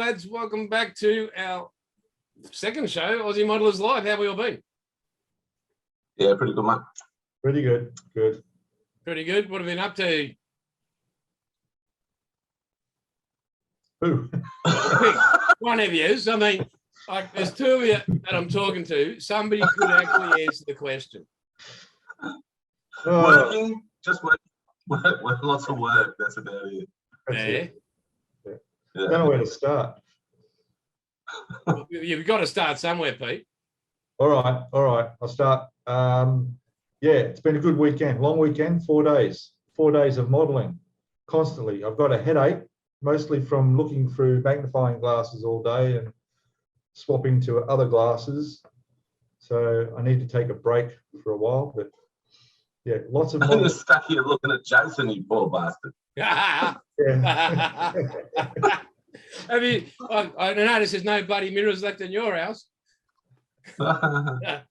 lads. Welcome back to our second show, Aussie Modelers Live. How have we all been? Yeah, pretty good, mate. Pretty good. Good. Pretty good. What have you been up to? Who? Pick one of you. I mean, like, there's two of you that I'm talking to. Somebody could actually answer the question. Working, just work, lots of work. That's about it. Yeah. I don't know where to start. You've got to start somewhere, Pete. All right. I'll start. Yeah, it's been a good weekend, long weekend, 4 days. 4 days of modelling constantly. I've got a headache, mostly from looking through magnifying glasses all day and swapping to other glasses. So I need to take a break for a while, but yeah, lots of You're stuck here looking at Jason, you poor bastard. Yeah. Have you? I noticed there's no bloody mirrors left in your house. Yeah,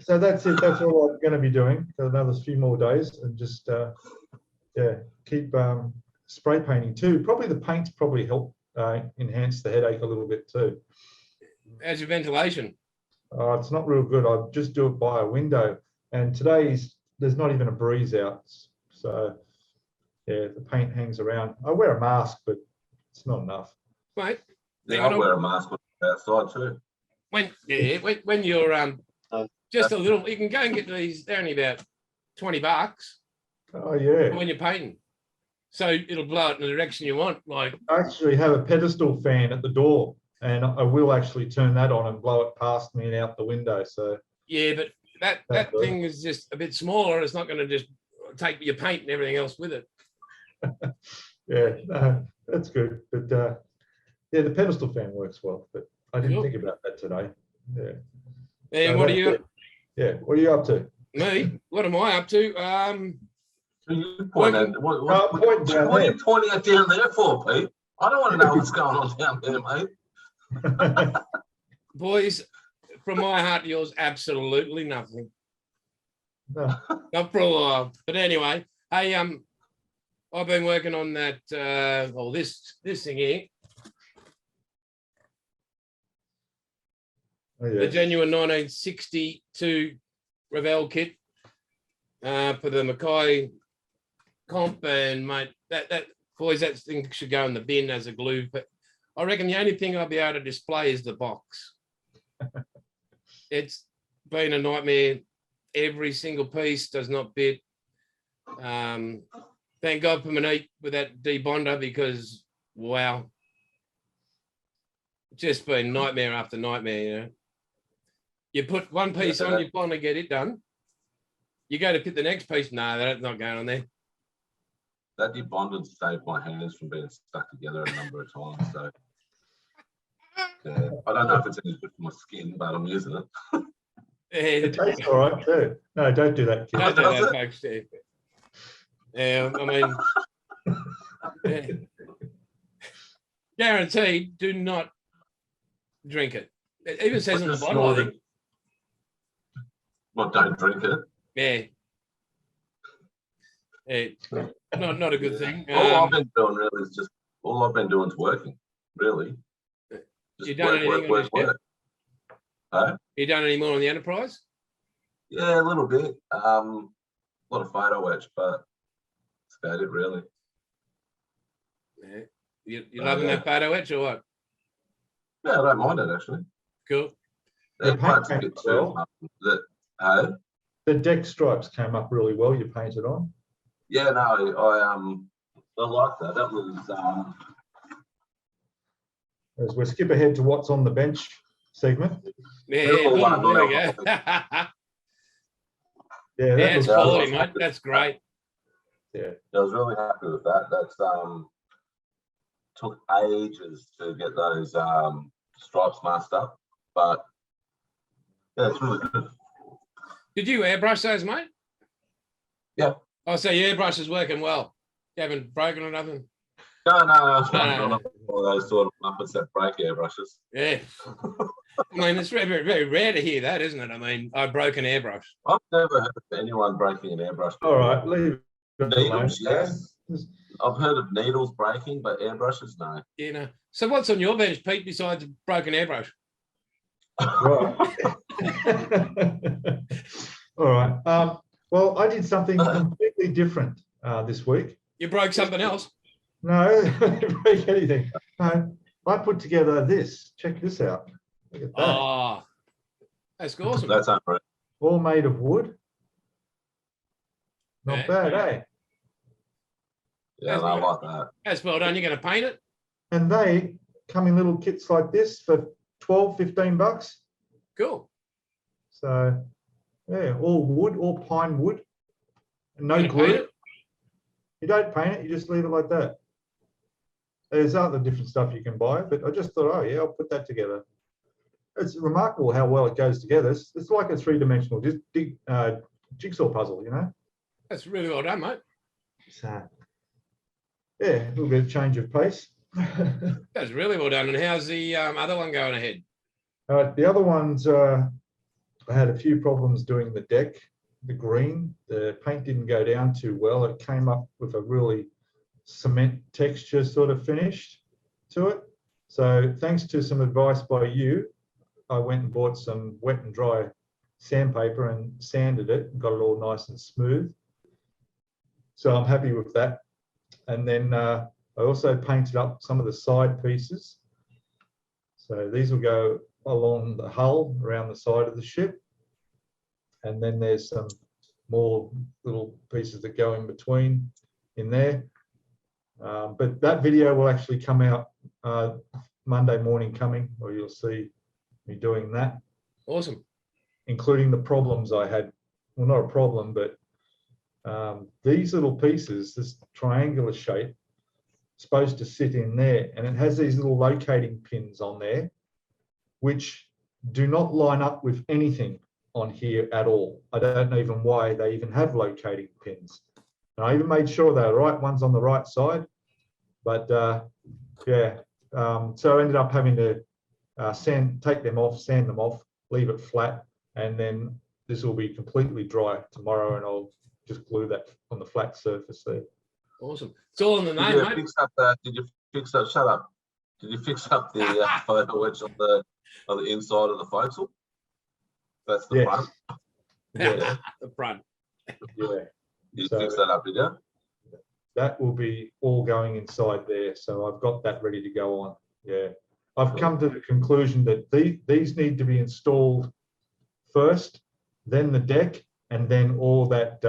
so that's it. That's all I'm going to be doing for another few more days, and just keep spray painting too. Probably the paints probably help enhance the headache a little bit too. How's your ventilation? It's not real good. I just do it by a window, and there's not even a breeze out, so yeah, the paint hangs around. I wear a mask, but it's not enough. Mate, yeah, I wear a mask outside too. When you're just a little, you can go and get these. They're only about $20. Oh yeah. When you're painting, so it'll blow it in the direction you want. Like, I actually have a pedestal fan at the door, and I will actually turn that on and blow it past me and out the window. So yeah, but that thing is just a bit smaller. It's not going to just take your paint and everything else with it. Yeah, that's good. But yeah, the pedestal fan works well, but I didn't think about that today. Yeah. And so what are you? Yeah, what are you up to? Me? What am I up to? What are you pointing at down there for, Pete? I don't want to know what's going on down there, mate. Boys, from my heart to yours, absolutely nothing. No. Not for a while. But anyway, hey, I've been working on that this thing here. Oh, yeah. The genuine 1962 Revell kit for the Mackay comp, and mate, that boys, that thing should go in the bin as a glue. But I reckon the only thing I'll be able to display is the box. It's been a nightmare. Every single piece does not fit. Thank God for Monique with that debonder, because wow, just been nightmare after nightmare. You know, you put one piece on, you finally get it done. You go to put the next piece. No, that's not going on there. That debonder saved my hands from being stuck together a number of times. So yeah, I don't know if it's any good for my skin, but I'm using it. It tastes all right too. No, don't do that, kid. Don't do that, folks. Yeah, I mean, yeah. Guaranteed, do not drink it. It even says on the bottle, I think. Well, don't drink it. Yeah. Not a good thing. All I've been doing really is just is working, really. Just you done anything on this yet? Huh? You done any more on the Enterprise? Yeah, a little bit. A lot of photo etch, but that's about it, really. Yeah. You loving that photo etch or what? Yeah, I don't mind it, actually. Cool. The parts a bit too. The deck stripes came up really well. You painted on. Yeah, no, I like that. That was As we skip ahead to what's on the bench segment. Yeah, there we go. Yeah, that's quality, mate. That's great. Yeah, I was really happy with that. That's took ages to get those stripes masked up, but yeah, it's really good. Did you airbrush those, mate? Yeah. Oh, so your airbrush is working well. You haven't broken or nothing? No. Not all those sort of muppets that break airbrushes. Yeah. I mean, it's very, very rare to hear that, isn't it? I mean, I broke an airbrush. I've never heard of anyone breaking an airbrush before. All right, leave it alone. Yes. I've heard of needles breaking, but airbrushes, no. You know. So what's on your bench, Pete, besides a broken airbrush? Right. All right. Well, I did something completely different this week. You broke something else? No, I didn't break anything. No, I put together this. Check this out. Look at that. Oh, that's awesome. That's unreal. All made of wood. Not Yeah. bad, eh? Yeah, I like that. That's well done. You're going to paint it? And they come in little kits like this for 12, 15 bucks. Cool. So, yeah, all wood, all pine wood. No You gonna paint glue. it? You don't paint it, you just leave it like that. There's other different stuff you can buy, but I just thought, oh yeah, I'll put that together. It's remarkable how well it goes together. It's like a three-dimensional jigsaw puzzle, you know? That's really well done, mate. So, yeah, a little bit of change of pace. That's really well done. And how's the other one going ahead? The other ones, I had a few problems doing the deck, the green. The paint didn't go down too well. It came up with a really cement texture sort of finish to it. So thanks to some advice by you, I went and bought some wet and dry sandpaper and sanded it and got it all nice and smooth. So I'm happy with that. And then I also painted up some of the side pieces. So these will go along the hull around the side of the ship. And then there's some more little pieces that go in between in there. But that video will actually come out Monday morning coming, or you'll see me doing that. Awesome. Including the problems I had. Well, not a problem, but these little pieces, this triangular shape, supposed to sit in there, and it has these little locating pins on there, which do not line up with anything on here at all. I don't know even why they even have locating pins. And I even made sure they're the right ones on the right side, but yeah. So I ended up having to take them off, sand them off, leave it flat, and then this will be completely dry tomorrow, and I'll just glue that on the flat surface there. Awesome. It's all in the name, Did you mate. fix up did you fix up, shut up. Did you fix up the photo wedge on the inside of the forecastle? That's the Yes. front. Yeah, The front. yeah. You So- fix that up, did you? That will be all going inside there. So I've got that ready to go on. Yeah. I've come to the conclusion that these need to be installed first, then the deck, and then all that,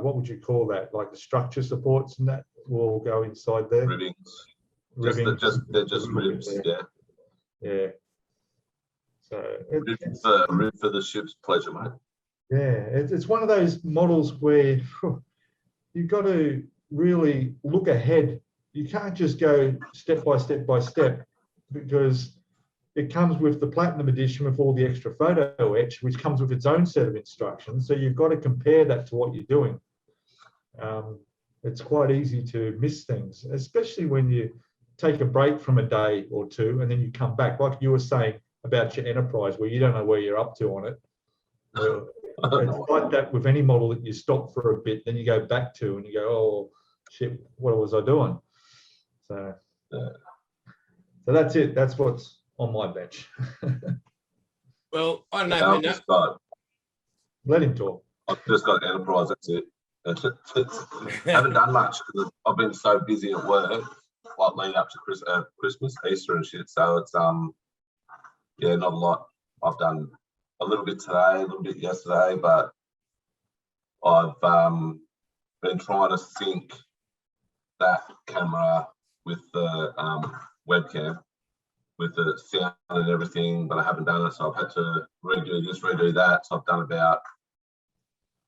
what would you call that? Like the structure supports and that will go inside there. Ribbings. Ribbings. They're just ribs, yeah. Yeah. So Rib for the ship's pleasure, mate. yeah, it's one of those models where you've got to really look ahead. You can't just go step by step by step, because it comes with the Platinum Edition with all the extra photo etch, which comes with its own set of instructions. So you've got to compare that to what you're doing. It's quite easy to miss things, especially when you take a break from a day or two and then you come back, like you were saying about your Enterprise, where you don't know where you're up to on it. It's like that with any model that you stop for a bit, then you go back to and you go, oh shit, what was I doing? So, so that's it. That's what's on my bench. Well, I don't know. Let him talk. I've just got Enterprise, that's it. Haven't done much because I've been so busy at work, like leading up to Christmas, Easter and shit. So it's yeah, not a lot. I've done a little bit today, a little bit yesterday, but I've been trying to sync that camera with the webcam, with the sound and everything, but I haven't done it, so I've had to redo this, redo that. So I've done about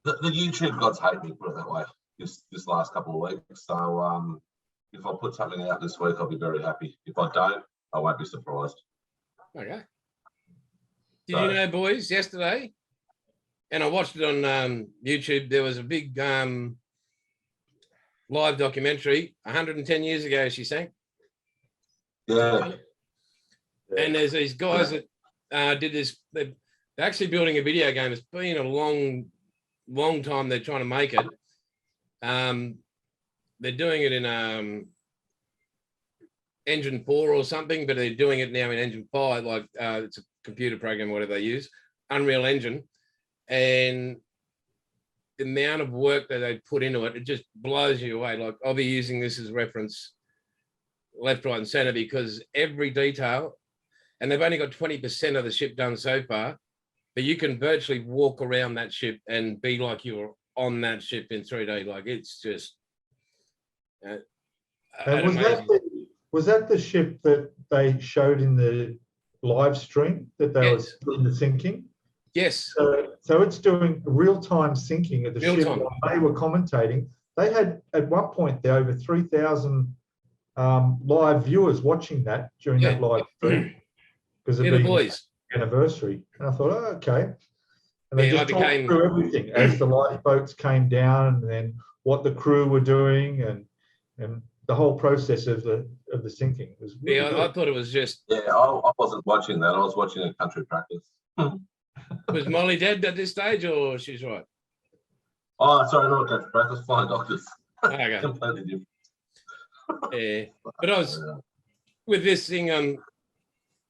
the YouTube gods hate me, put it that way, this last couple of weeks. So if I put something out this week, I'll be very happy. If I don't, I won't be surprised. Okay. Did you know, boys, yesterday, and I watched it on YouTube, there was a big live documentary 110 years ago she sank. Yeah. And there's these guys that did this. They're actually building a video game. It's been a long time they're trying to make it. they're doing it in Engine 4 or something, but they're doing it now in Engine 5, like it's a computer program, whatever they use, Unreal Engine. And the amount of work that they put into it, it just blows you away. Like, I'll be using this as reference left, right, and center, because every detail, and they've only got 20% of the ship done so far, but you can virtually walk around that ship and be like you're on that ship in 3D. Like, it's just was that the ship that they showed in the live stream that they was doing the syncing? Yes. So it's doing real-time syncing of the ship while they were commentating. They had, at one point, there over 3,000 live viewers watching that during that live stream, because of the anniversary. And I thought, oh, okay. And they just talked through everything as the lifeboats came down, and then what the crew were doing, and the whole process of the syncing. It was really good. I thought it was just... Yeah, I wasn't watching that. I was watching a country practice. Was Molly dead at this stage, or she's right? Oh, sorry, not country practice, flying doctors. Okay. Completely different. Yeah, but I was with this thing. I'm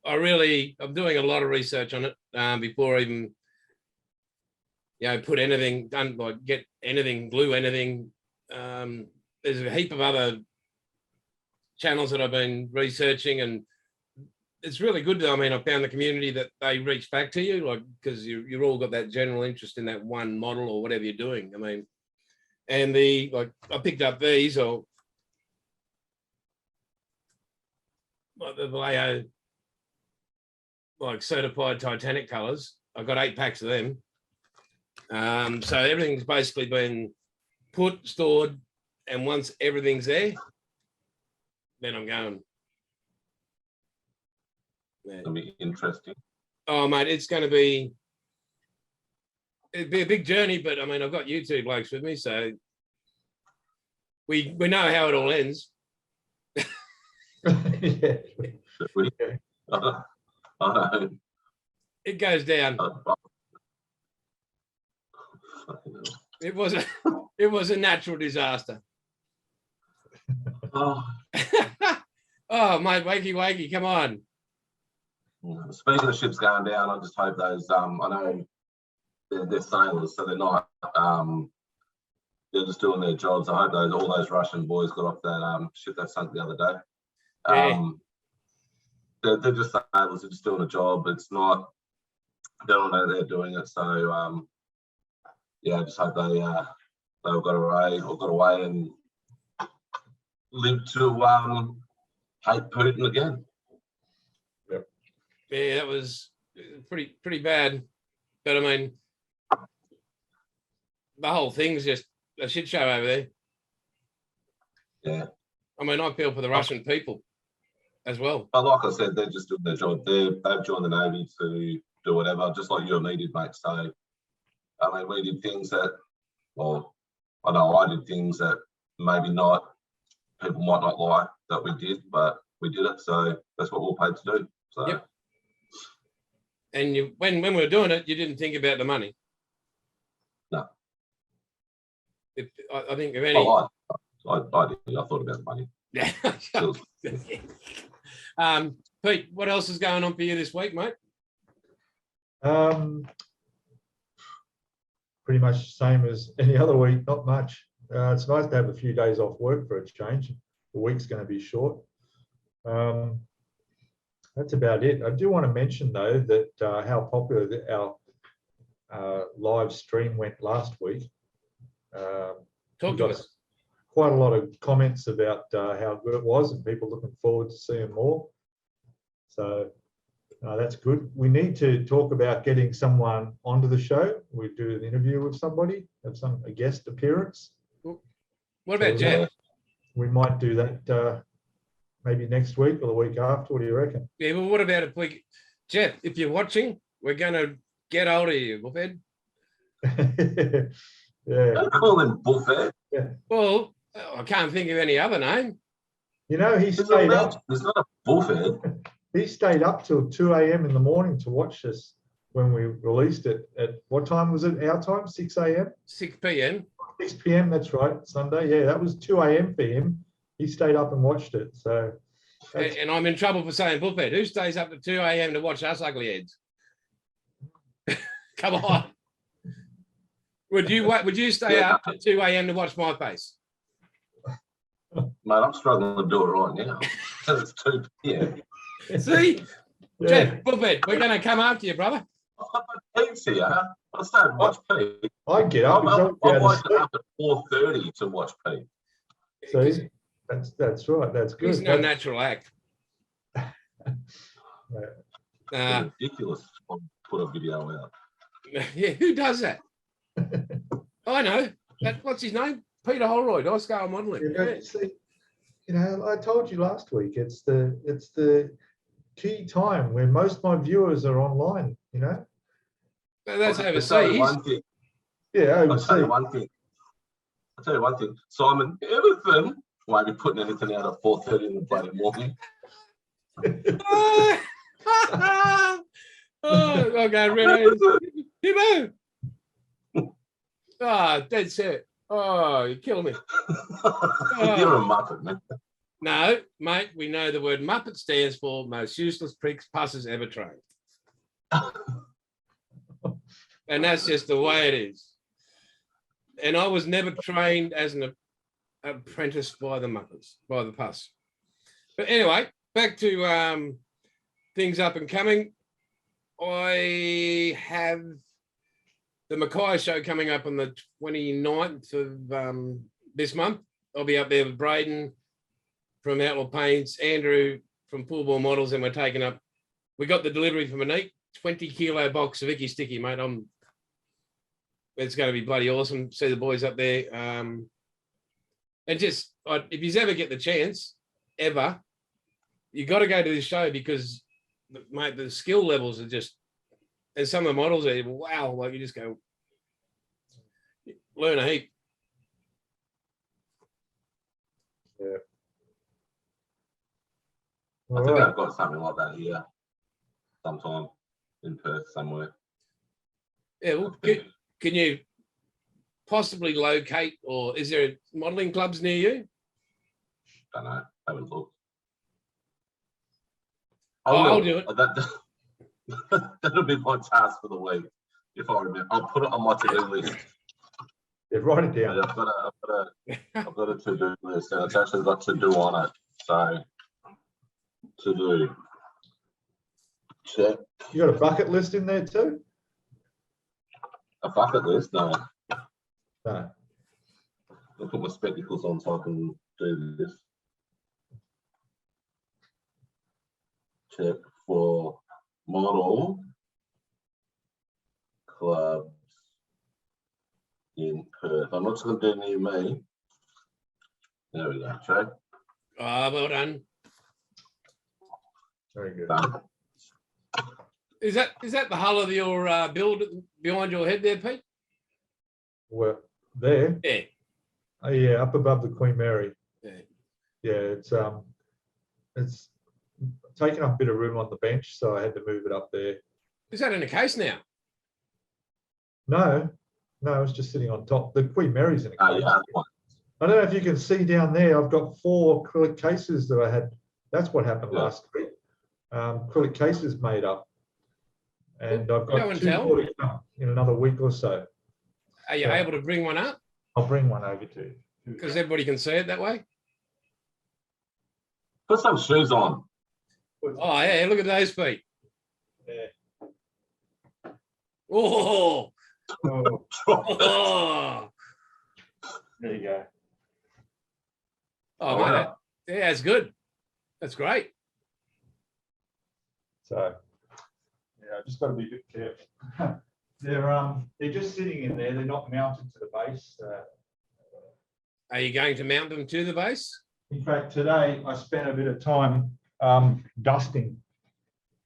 doing a lot of research on it before I even, put anything done, like get anything, glue anything. There's a heap of other channels that I've been researching, and it's really good. I mean, I found the community that they reach back to you, like, because you've all got that general interest in that one model or whatever you're doing. I mean, and I picked up these, or like the Vallejo, like certified Titanic colors. I've got 8 packs of them. So everything's basically been put, stored, and once everything's there, then I'm going. It'll be interesting. Oh, mate, it'd be a big journey, but I mean, I've got you two blokes with me, so we know how it all ends. Yeah. I know. It goes down. It was a natural disaster. Oh, mate, wakey, come on. Speaking of ships going down, I just hope those, I know they're sailors, so they're not, they're just doing their jobs. I hope all those Russian boys got off that ship that sunk the other day. They're just sailors, they're just doing a job. It's not, they don't know they're doing it. So, I just hope they got away and live to hate Putin again. Yeah, that was pretty bad. But I mean, the whole thing's just a shit show over there. Yeah. I mean, I feel for the Russian people as well. But like I said, they're just doing their job. They've joined the Navy to do whatever, just like you and me did, mate. So, I mean, we did things that, well, I know I did things that maybe people might not like that we did, but we did it. So that's what we're paid to do. So. Yep. And when we were doing it, you didn't think about the money. No. I think if any. I did. I thought about the money. Yeah. Pete, what else is going on for you this week, mate? Pretty much the same as any other week. Not much. It's nice to have a few days off work for a change. The week's going to be short. That's about it. I do want to mention, though, that how popular our live stream went last week. Talk to us. Quite a lot of comments about how good it was, and people looking forward to seeing more. So that's good. We need to talk about getting someone onto the show. We do an interview with somebody, have a guest appearance. What about Jeff? We might do that maybe next week or the week after. What do you reckon? Yeah, well, what about Jeff, if you're watching, we're going to get hold of you, Buffett. Yeah. Don't call him Buffett. Yeah. Well, I can't think of any other name. You know, he stayed up. There's not a Buffett. He stayed up till 2 a.m. in the morning to watch us when we released it. At what time was it? Our time? 6 a.m. 6 p.m. 6 p.m. That's right, Sunday. Yeah, that was 2 a.m. for him. He stayed up and watched it. So, and I'm in trouble for saying bullpen. Who stays up to 2 a.m. to watch us ugly heads? Come on. Would you stay up at 2 a.m. to watch my face? Mate, I'm struggling to do it right now. It's 2 p.m. See? yeah. Jeff, bullpen, we're going to come after you, brother. Pete's here. I stay and watch Pete. I get up. I'm waking up at 4:30 to watch Pete. See, that's right. That's good. It's no natural act. It's ridiculous to put a video out. Yeah, who does that? I know. What's his name? Peter Holroyd, Oscar Modelling. Yeah. See, I told you last week. It's the key time where most of my viewers are online. That's I'll tell you overseas. one thing. Yeah, I'll overseas. tell you one thing. Simon Everton won't be putting anything out at 4:30 in the bloody morning. Oh, okay, Red HIBBO. Dead set. Oh, you kill me. You're a muppet, man. No, mate, we know the word Muppet stands for most useless pricks pussers ever trained. And that's just the way it is. And I was never trained as an apprentice by the Muppets, by the puss. But anyway, back to things up and coming. I have the Mackay show coming up on the 29th of this month. I'll be up there with Braden from Outlaw Paints, Andrew from Pool Ball Models, and we're taking up. We got the delivery from a neat 20-kilo box of Icky Sticky, mate. It's going to be bloody awesome. See the boys up there. And just, if you ever get the chance, ever, you got to go to this show because, mate, the skill levels are just, and some of the models are, wow, like you just go, learn a heap. Yeah. I think I've got something like that here sometime in Perth somewhere. Yeah, well, can you possibly locate, or is there modelling clubs near you? Don't know. Haven't looked. I'll do it. That'll be my task for the week. If I remember, I'll put it on my to-do list. Yeah, write it down. I've got a to-do list, and it's actually got to do on it. So to do. Check. You got a bucket list in there too? A bucket list? No. No. I'll put my spectacles on so I can do this. Check for model clubs in Perth. I'm not just going to do near me. There we go. Check. Well done. Very good. Done. Is that the hull of your build behind your head there, Pete? Well, there. Yeah. Oh, yeah, up above the Queen Mary. Yeah. Yeah, it's taken up a bit of room on the bench, so I had to move it up there. Is that in a case now? No, it's just sitting on top. The Queen Mary's in a case. Yeah. I don't know if you can see down there. I've got 4 acrylic cases that I had. That's what happened last week. Acrylic cases made up. And I've got 2 more to come in another week or so. Are you able to bring one up? I'll bring one over to you. Because everybody can see it that way. Put some shoes on. Oh, yeah, look at those feet. Yeah. Oh, Oh, oh, there you go. oh, Wow. mate. Yeah, that's good. That's great. So, yeah, I just got to be a bit careful. They're just sitting in there. They're not mounted to the base. Are you going to mount them to the base? In fact, today I spent a bit of time dusting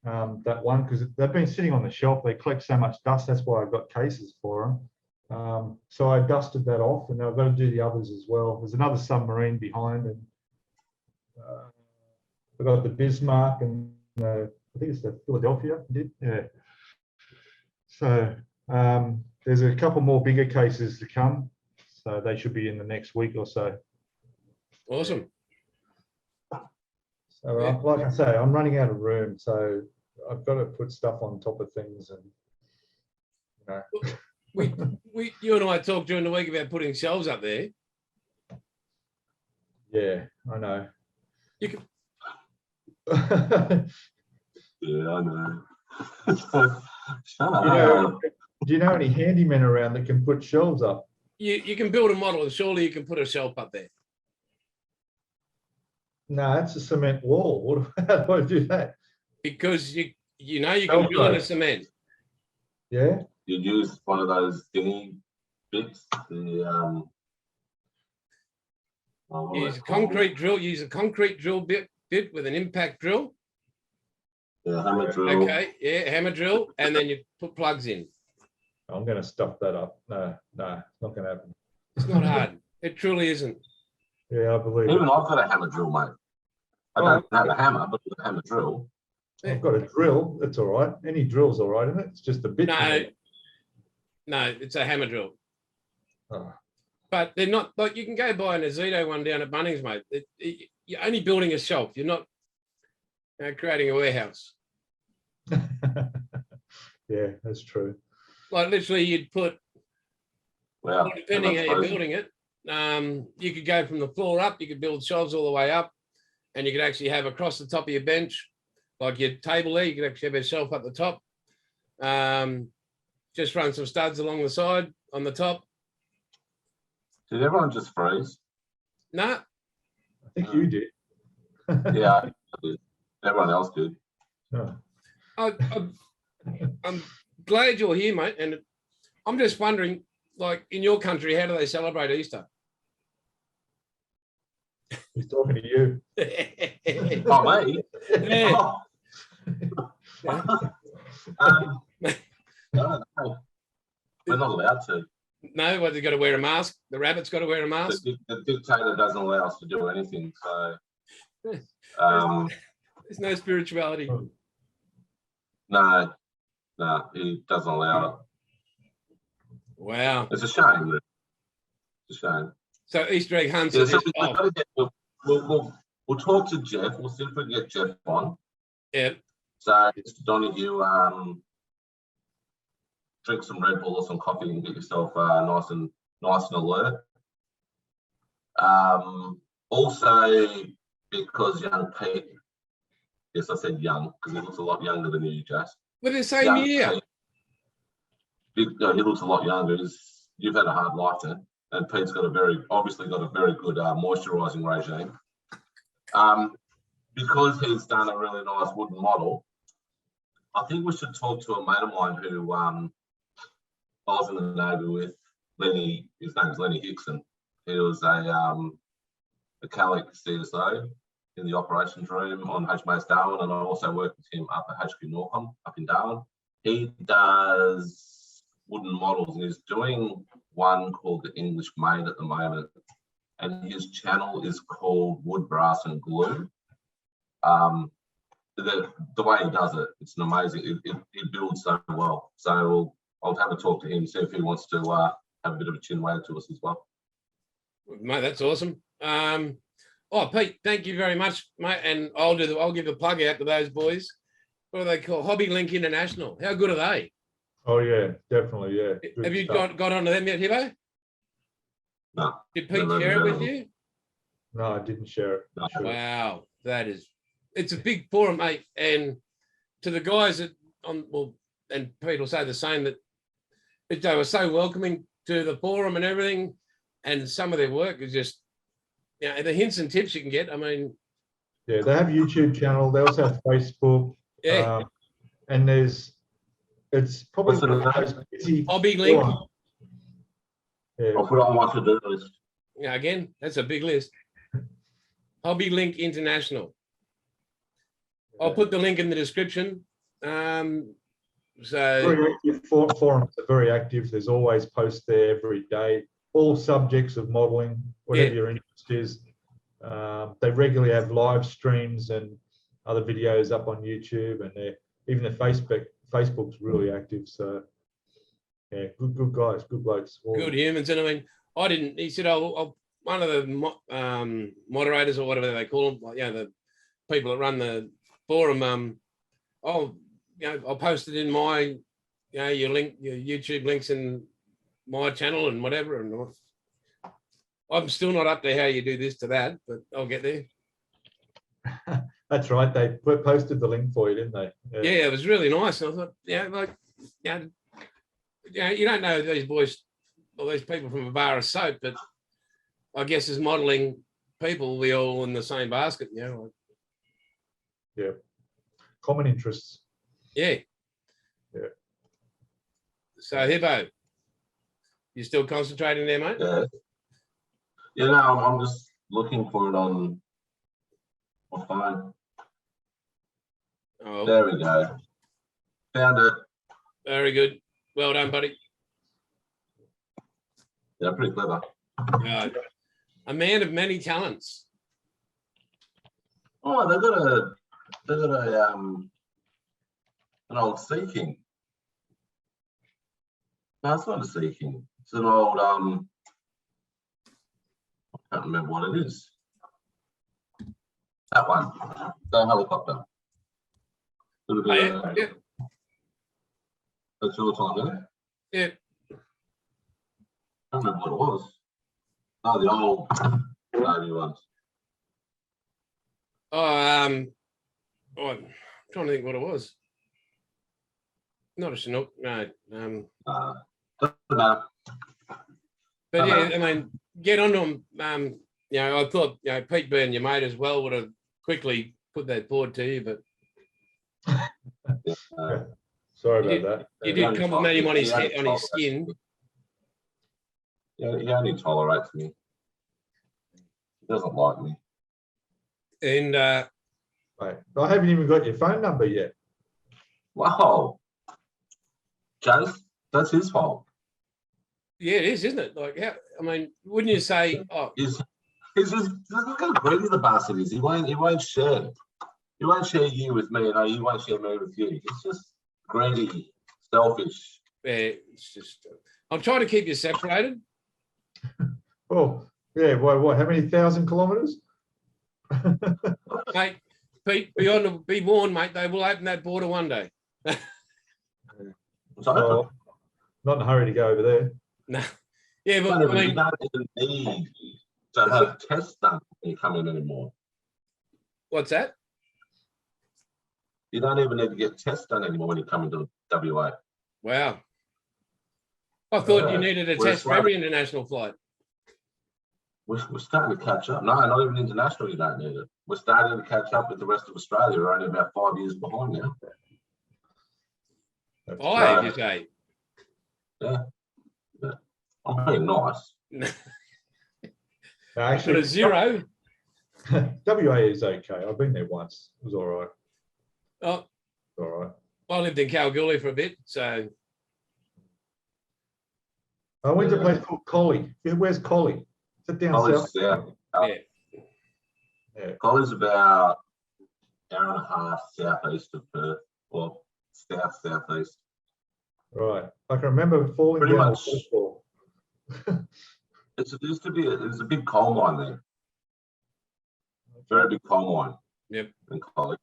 that one because they've been sitting on the shelf. They collect so much dust. That's why I've got cases for them. So I dusted that off, and I've got to do the others as well. There's another submarine behind, and I've got the Bismarck and I think it's the Philadelphia. Yeah. So there's a couple more bigger cases to come. So they should be in the next week or so. Awesome. So Yeah. like I say, I'm running out of room, so I've got to put stuff on top of things, and You and I talked during the week about putting shelves up there. yeah, I know. You can, Yeah, I know. Shut You know, do you know any handymen around that can put shelves up? you can build a model, and surely you can put a shelf up there. No, it's a cement wall. How do I do that? Because you can drill in a cement. Yeah. You use one of those thingy bits, the what are Use they a called? concrete drill. Use a concrete drill bit with an impact drill. Yeah, hammer drill. Okay, yeah, hammer drill, and then you put plugs in. I'm going to stuff that up. No, it's not going to happen. It's not hard. It truly isn't. Yeah, I believe Even it. I've got a hammer drill, mate. I don't have a hammer, but with a hammer drill. I've got a drill. It's all right. Any drill's all right, isn't it? It's just a bit. No, it's a hammer drill. Oh, But they're not like you can go buy an Azito one down at Bunnings, mate. You're only building a shelf. You're not creating a warehouse. yeah, that's true. Like literally, you'd put, Wow. depending how you're building it, you could go from the floor up. You could build shelves all the way up, and you could actually have across the top of your bench, like your table there. You could actually have a shelf up the top. Just run some studs along the side on the top. Did everyone just freeze? No, I think you did. Yeah, I did. Everyone else did. Oh. I'm glad you're here, mate. And I'm just wondering, like in your country, how do they celebrate Easter? He's talking to you. Oh, me? Yeah. Oh. No, we're not allowed to. No, well, they've got to wear a mask. The rabbit's got to wear a mask. The dictator doesn't allow us to do anything. So, There's no spirituality. no, he doesn't allow it. Wow. It's a shame. Really. It's a shame. So Easter egg hunts. Yeah, so we'll talk to Jeff. We'll see if we can get Jeff on. Yeah. So, Mr. Donahue, drink some Red Bull or some coffee and get yourself nice and alert. Also, because young Pete, yes, I said young because he looks a lot younger than you, Jess. We're the same year. Pete, he looks a lot younger. You've had a hard life then, and Pete's obviously got a very good moisturising regime. Because he's done a really nice wooden model, I think we should talk to a mate of mine who I was in the Navy with, Lenny. His name is Lenny Hickson. He was a Calic CSO in the operations room on HMAS Darwin, and I also worked with him up at HQ Norcom up in Darwin. He does wooden models, and he's doing one called the English Maid at the moment, and his channel is called Wood, Brass and Glue. The way he does it, it's an amazing. It builds so well. So I'll have a talk to him, see if he wants to have a bit of a chin wag to us as well. Mate, that's awesome. Oh, Pete, thank you very much, mate. And I'll give a plug out to those boys. What are they called? Hobby Link International. How good are they? Oh yeah, definitely, yeah. Good Have you stuff. got onto them yet, Hibbo? No. Did Pete share it with you? No, I didn't share it. No. Sure. Wow, it's a big forum, mate. And to the guys that and Pete will say the same, that they were so welcoming to the forum and everything, and some of their work is just, the hints and tips you can get. I mean, yeah, they have a YouTube channel. They also have Facebook. Yeah. And it's probably What's the the most busy Hobby Link. forum. Yeah. I'll put it on my to-do list. Yeah, again, that's a big list. Hobby Link International. I'll put the link in the description. So Very active forums are very active. There's always posts there every day. All subjects of modelling, whatever your interest is. They regularly have live streams and other videos up on YouTube, and even the Facebook's really active. So yeah, good guys, good blokes. good humans. And I mean, I didn't. He said, "Oh, one of the moderators or whatever they call them, like, you know, the people that run the forum. I'll post it in my, you know, your YouTube links in my channel and whatever." And I'm still not up to how you do this to that, but I'll get there. That's right. They posted the link for you, didn't they? Yeah, it was really nice. And I thought, yeah, like, you don't know these boys or these people from a bar of soap, but I guess as modelling people, we all in the same basket, you know. Yeah. Common interests. Yeah. Yeah. So HIBBO, you still concentrating there, mate? Yeah. Yeah, no, I'm just looking for it on my phone. Oh, There we go. Found it. very good. Well done, buddy. Yeah, pretty clever. A man of many talents. Oh, they've got an old Sea King. No, it's not a Sea King. It's an old I can't remember what it is. That one, the helicopter. Oh, yeah. That's your time, isn't it? Yeah. I don't remember what it was. No, the old Navy ones. I'm trying to think what it was. Not a Chinook, no. Doesn't matter. But yeah, I mean, get onto them. You know, I thought, you know, Pete being your mate as well would have quickly put that forward to you, but Sorry about that. you did compliment him on his skin. Yeah, he only tolerates me. He doesn't like me. And Mate, I haven't even got your phone number yet. Wow. Jazz, that's his fault. yeah, it is, isn't it? Like, how? I mean, wouldn't you say? Oh, He's just look how greedy the bastard is. He won't share. He won't share you with me, and he won't share me with you. He's just greedy, selfish. yeah, it's just. I'm trying to keep you separated. Oh, yeah. What? How many 1,000 kilometres? Mate, Pete, be warned, mate, they will open that border one day. So, Not in a hurry to go over there. No. Yeah, but you I mean, don't even need to have tests done when you come in anymore. what's that? You don't even need to get tests done anymore when you come into WA. Wow. I thought you Yeah, needed a we're test for slow. every international flight. We're starting to catch up. No, not even international, you don't need it. We're starting to catch up with the rest of Australia. We're only about 5 years behind now. Five, you say? Yeah. I'm being nice. Actually, Put a zero. WA is okay. I've been there once. It was all right. Oh, All right. I lived in Kalgoorlie for a bit, so I went to a place called Collie. Where's Collie? Is it down College, south? yeah. Yeah. College about an hour and a half southeast of Perth, or southeast. Right. I can remember falling Pretty down much. a waterfall. There's a big coal mine there. Very big coal mine. Yep. In College.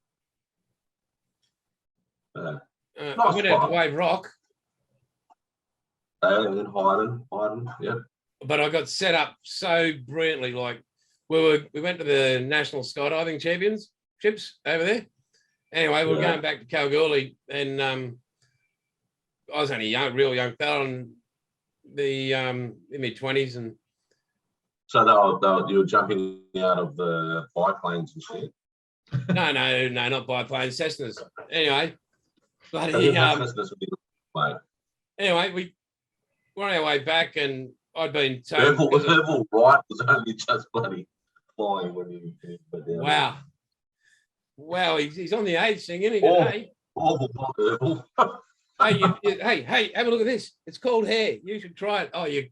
Yeah. I went out to Wave Rock, And then Hyden, yeah. but I got set up so brilliantly. Like we went to the National Skydiving Championships over there. Anyway, we we're going back to Kalgoorlie, and I was only a real young fella in the in mid-20s, and So you were jumping out of the biplanes and shit. no, not biplanes, Cessnas. Anyway, Mate. anyway, we were on our way back, and I'd been told. Verbal right was only just bloody flying when you went down. Wow, he's on the age thing, isn't he, today? Verbal. Hey, have a look at this. It's called hair. You should try it. Oh, yeah.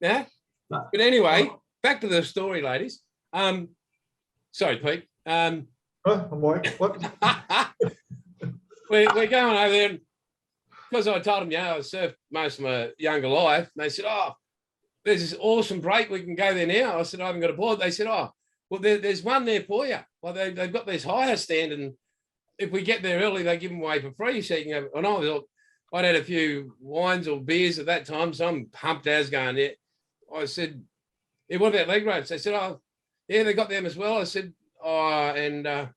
No. But anyway, back to the story, ladies. Sorry, Pete. I'm like, what? we're going over there, and because I told them, yeah, I surfed most of my younger life. And they said, oh, there's this awesome break. We can go there now. I said, I haven't got a board. They said, oh, well, there's one there for you. Well, they've got this higher stand, and if we get there early, they give them away for free. So you can have, and I'd had a few wines or beers at that time, so I'm pumped as going there. I said, yeah, what about leg ropes? They said, oh, yeah, they got them as well. I said, oh, and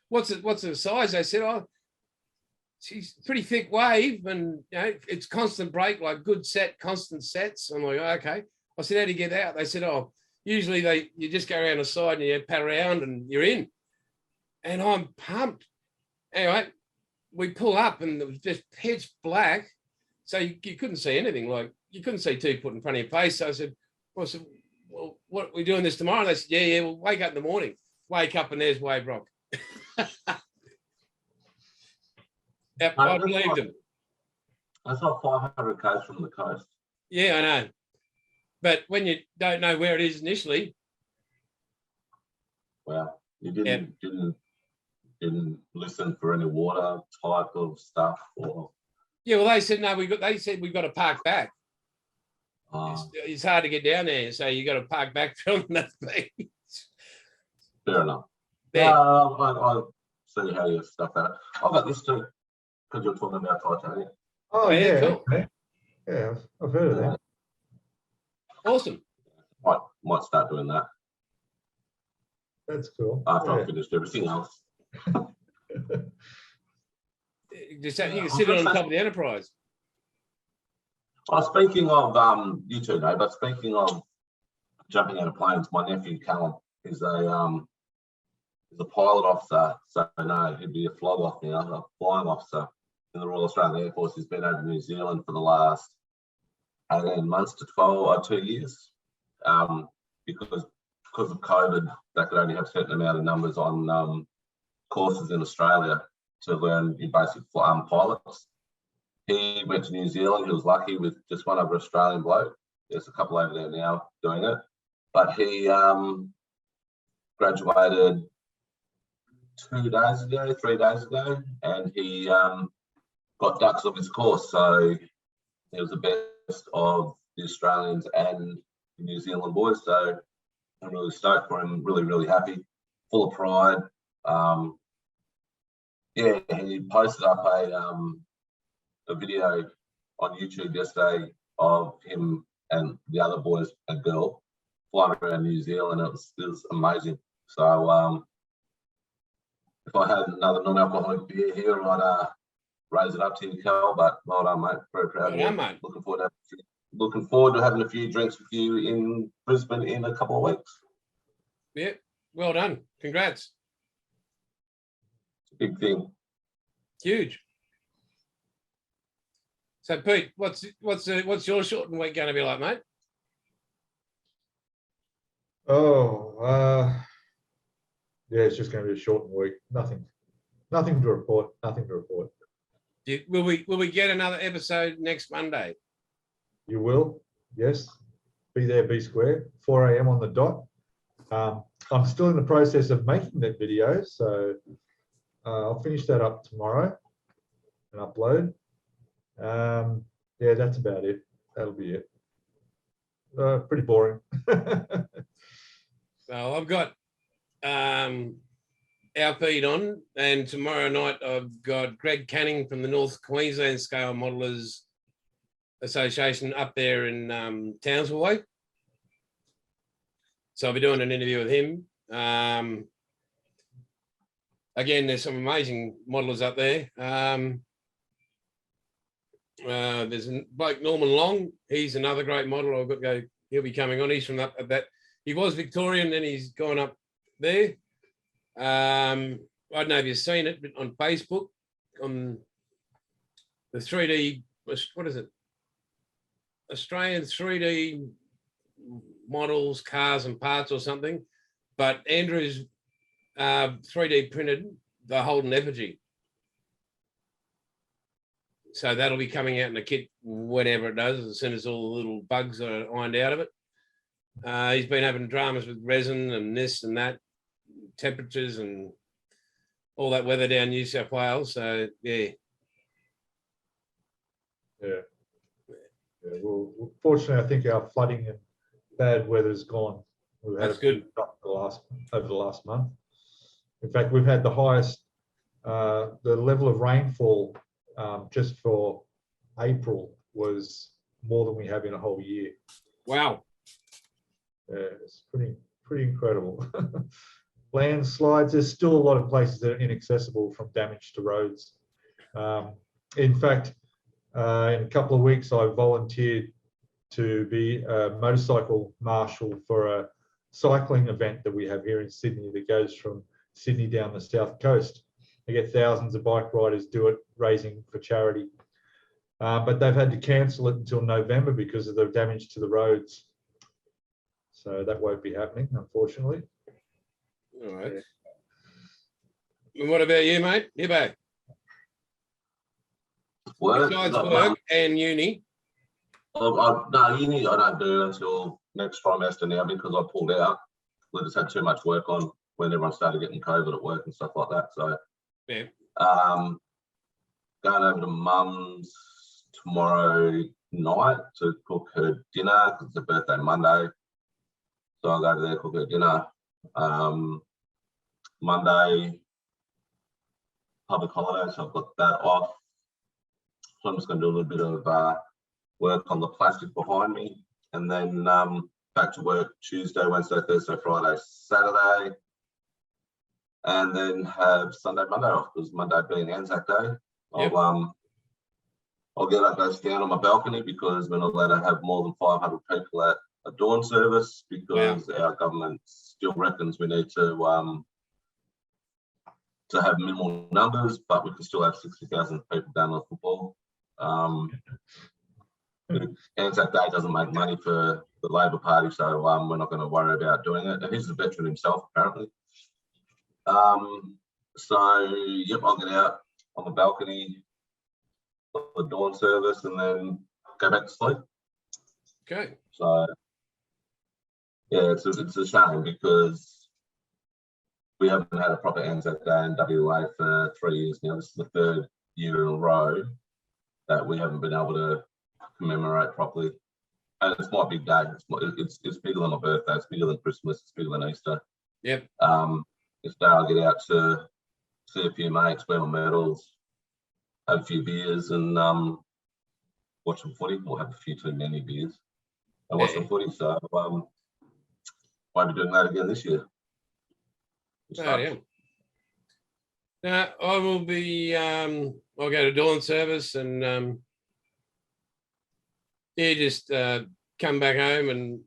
what's the size? They said, oh, she's pretty thick wave, and you know, it's constant break, like good set, constant sets. I'm like, oh, okay. I said, how do you get out? They said, oh, usually you just go around the side and you pat around and you're in. And I'm pumped. Anyway, we pull up and it was just pitch black. So you couldn't see anything. Like you couldn't see 2 foot in front of your face. So I said, well, what are we doing this tomorrow? And they said, yeah, we'll wake up in the morning. Wake up and there's wave rock. Yep, I believed them. That's not 500 k's from the coast. Yeah, I know. But when you don't know where it is initially. Well, you didn't listen for any water type of stuff, or yeah, well, they said no. They said we've got to park back. It's hard to get down there, so you got to park back from the beach. Fair enough. Yeah. I'll see how you stuff that. I've got this too, because you're talking about Titanic. Oh yeah, cool. Okay. Yeah, I've heard of that. Awesome. Might start doing that That's cool. after I've finished everything else. You can sit on top of the Enterprise. Speaking of you two know, but speaking of jumping out of planes, my nephew Callum is a pilot officer, so no, he'd be a flying officer in the Royal Australian Air Force. He's been over New Zealand for the last 18 months to 12 or 2 years, because of COVID, they could only have a certain amount of numbers on courses in Australia to learn your basic pilots. He went to New Zealand. He was lucky with just one other Australian bloke. There's a couple over there now doing it, but he graduated 3 days ago, and he got ducks off his course. So he was the best of the Australians and the New Zealand boys. So I'm really stoked for him. Really, really happy, full of pride. Yeah, he posted up a video on YouTube yesterday of him and the other boys and girl flying around New Zealand. It was amazing. So if I had another non-alcoholic beer here, I'd raise it up to you, Cal. But well done, mate. Very proud of you. Mate. Looking forward to having a few drinks with you in Brisbane in a couple of weeks. Yeah, well done. Congrats. It's a big thing. Huge. So Pete, what's your shortened week going to be like, mate? Oh, yeah, it's just going to be a shortened week. Nothing to report. Will we get another episode next Monday? You will, yes. Be there, be square. 4 a.m. on the dot. I'm still in the process of making that video, so I'll finish that up tomorrow and upload. Yeah, that's about it. That'll be it. Pretty boring. So I've got our feed on, and tomorrow night I've got Greg Canning from the North Queensland Scale Modelers Association up there in Townsville. So I'll be doing an interview with him. Again, there's some amazing modelers up there. There's a bloke, Norman Long. He's another great model. I've got to go. He'll be coming on. He's from up at that. He was Victorian, then he's gone up there. I don't know if you've seen it, but on Facebook, on the 3D, what is it? Australian 3D models, cars and parts or something. But Andrew's 3D printed the Holden effigy. So that'll be coming out in a kit whenever it does, as soon as all the little bugs are ironed out of it. He's been having dramas with resin and this and that, temperatures and all that weather down New South Wales. So yeah, Yeah. Well, fortunately, I think our flooding and bad weather's gone. We've had That's a few good. over the last month. In fact, we've had the highest, the level of rainfall just for April was more than we have in a whole year. Wow. It's pretty incredible. Landslides, there's still a lot of places that are inaccessible from damage to roads. In fact, in a couple of weeks, I volunteered to be a motorcycle marshal for a cycling event that we have here in Sydney that goes from Sydney down the south coast. They get thousands of bike riders do it, raising for charity. But they've had to cancel it until November because of the damage to the roads. So that won't be happening, unfortunately. All right. And what about you, mate? You back? Work, Besides not work much. and uni. No, uni I don't do until next trimester now because I pulled out. We just had too much work on when everyone started getting COVID at work and stuff like that. So Yeah. going over to mum's tomorrow night to cook her dinner because it's her birthday Monday. So I'll go to there, cook her dinner. Monday, public holiday, so I've got that off. So I'm just going to do a little bit of work on the plastic behind me, and then back to work Tuesday, Wednesday, Thursday, Friday, Saturday, and then have Sunday, Monday off because Monday being Anzac Day. Yep. I'll get up, go stand on my balcony because we're not allowed to have more than 500 people at a dawn service because our government still reckons we need to have minimal numbers, but we can still have 60,000 people down on football. Anzac Day doesn't make money for the Labor Party, so we're not going to worry about doing it. And he's a veteran himself, apparently. So, yep, I'll get out on the balcony for the dawn service and then go back to sleep. Okay. So, yeah, it's a shame because we haven't had a proper Anzac Day in WA for 3 years now. This is the third year in a row that we haven't been able to commemorate properly. And it's my big day. It's bigger than my birthday. It's bigger than Christmas. It's bigger than Easter. Yep. This day I'll get out to see a few mates, wear my medals, have a few beers and watch some footy. Or have a few too many beers and watch some footy. So won't be doing that again this year. Oh, yeah. Now I will be. I'll go to dawn service and just come back home and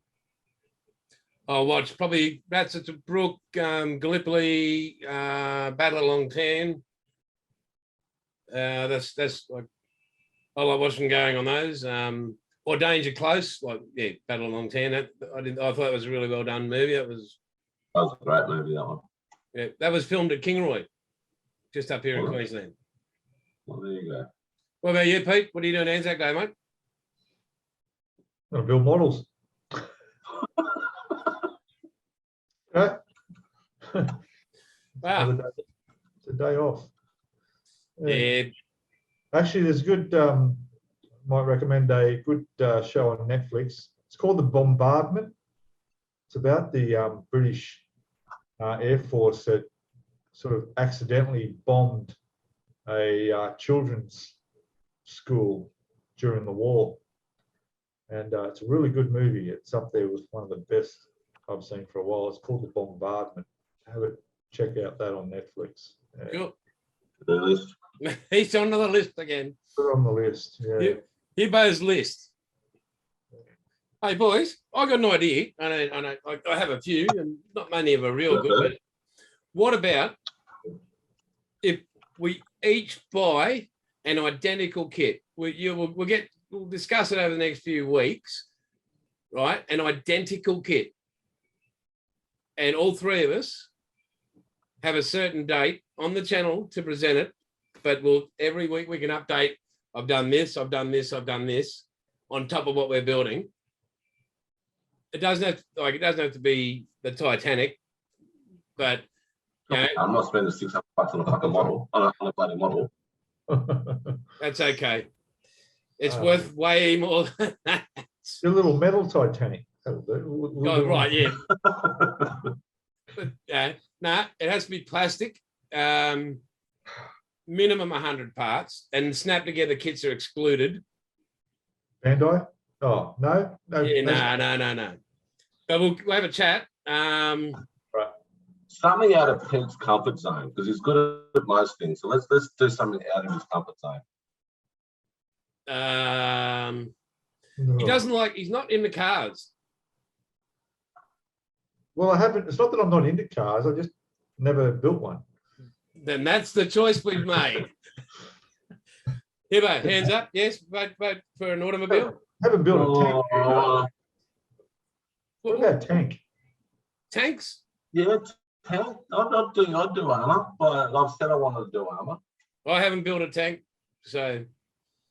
I'll watch probably Rats at the Brook, Gallipoli, Battle Along Tan. That's like I like watching going on those. Or Danger Close, like Battle Along Tan. I thought it was a really well done movie. That was a great movie, that one. Yeah, that was filmed at Kingroy, just up here in Queensland. Well, there you go. What about you, Pete? What are you doing Anzac Day, mate? I'm gonna build models. Right. Wow. It's a day off. Yeah. Actually, there's good. Might recommend a good show on Netflix. It's called The Bombardment. It's about the British Air Force that sort of accidentally bombed a children's school during the war. And it's a really good movie. It's up there with one of the best I've seen for a while. It's called The Bombardment. Check out that on Netflix. Cool. The list. He's on the list again. Put it on the list. Yeah. HIBBO's list. Hey boys, I got an idea. I have a few, and not many of them are real good. But what about if we each buy an identical kit? We'll discuss it over the next few weeks, right? An identical kit, and all three of us have a certain date on the channel to present it. But every week we can update. I've done this. I've done this. I've done this on top of what we're building. It doesn't have to be the Titanic, but you know, I'm not spending $600 on a fucking model, on a bloody model. that's okay. It's worth way more than that. A little metal Titanic. That'll do. Oh, right, yeah. But, no, it has to be plastic. Minimum 100 parts, and snap together kits are excluded. Bandai? Oh, no. Yeah, no. But we'll have a chat. Right. Something out of Pete's comfort zone, because he's good at most things. So let's do something out of his comfort zone. He doesn't like. He's not into cars. Well, I haven't. It's not that I'm not into cars. I just never built one. Then that's the choice we've made. Hibbo, hands up. Yes, vote for an automobile. I haven't built a tank. What about tank? Tanks? Yeah, tank. I'd do armor, but I've said I wanted to do armor. I haven't built a tank, so.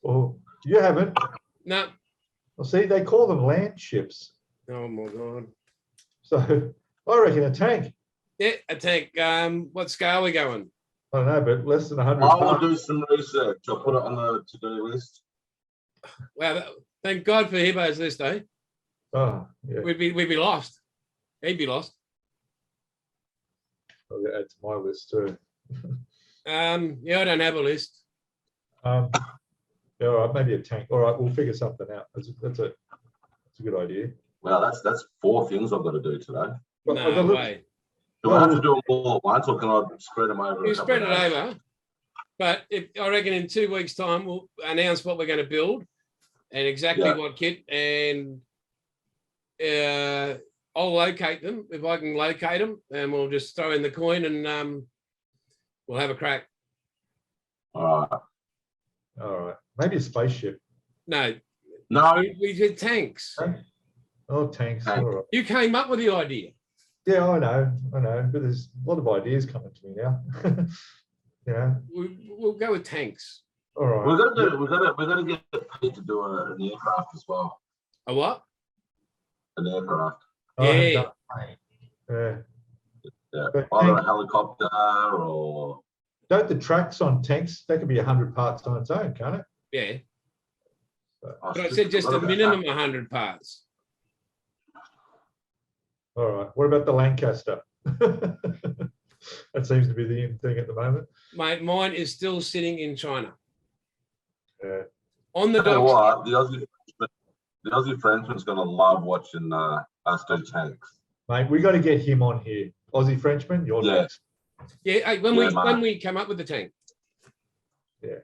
Oh, you haven't? No. Well, see, they call them land ships. Oh my God. So I reckon a tank. Yeah, a tank. What scale are we going? I don't know, but less than 100. I will do some research. I'll put it on the to-do list. Wow, thank God for Hibbo's list, eh? Oh, yeah. We'd be lost. He'd be lost. I'll add to my list too. Yeah, I don't have a list. Yeah, all right, maybe a tank. All right, we'll figure something out. That's a good idea. Well, that's 4 things I've got to do today. But No way. Do I have to do them all at once, or can I spread them over? You spread it over, but I reckon in 2 weeks' time we'll announce what we're going to build and exactly what kit, and I'll locate them if I can locate them, and we'll just throw in the coin and we'll have a crack. All right. Maybe a spaceship. No. We did tanks. Oh, tanks. All right. You came up with the idea. Yeah, I know, but there's a lot of ideas coming to me now. Yeah. We'll go with tanks. All right. We're gonna get Pete to do an aircraft as well. A what? An aircraft. Yeah. Yeah. Either a helicopter or. Don't the tracks on tanks, that could be 100 parts on its own, can't it? Yeah. Oh, But I said just a minimum 100 parts. All right. What about the Lancaster? That seems to be the in thing at the moment. Mate, mine is still sitting in China. Yeah. On the You know dock. what? The Aussie Frenchman's gonna love watching us do tanks. Mate, we got to get him on here. Aussie Frenchman, you're next. Yeah, hey, when we come up with the tank. Yeah.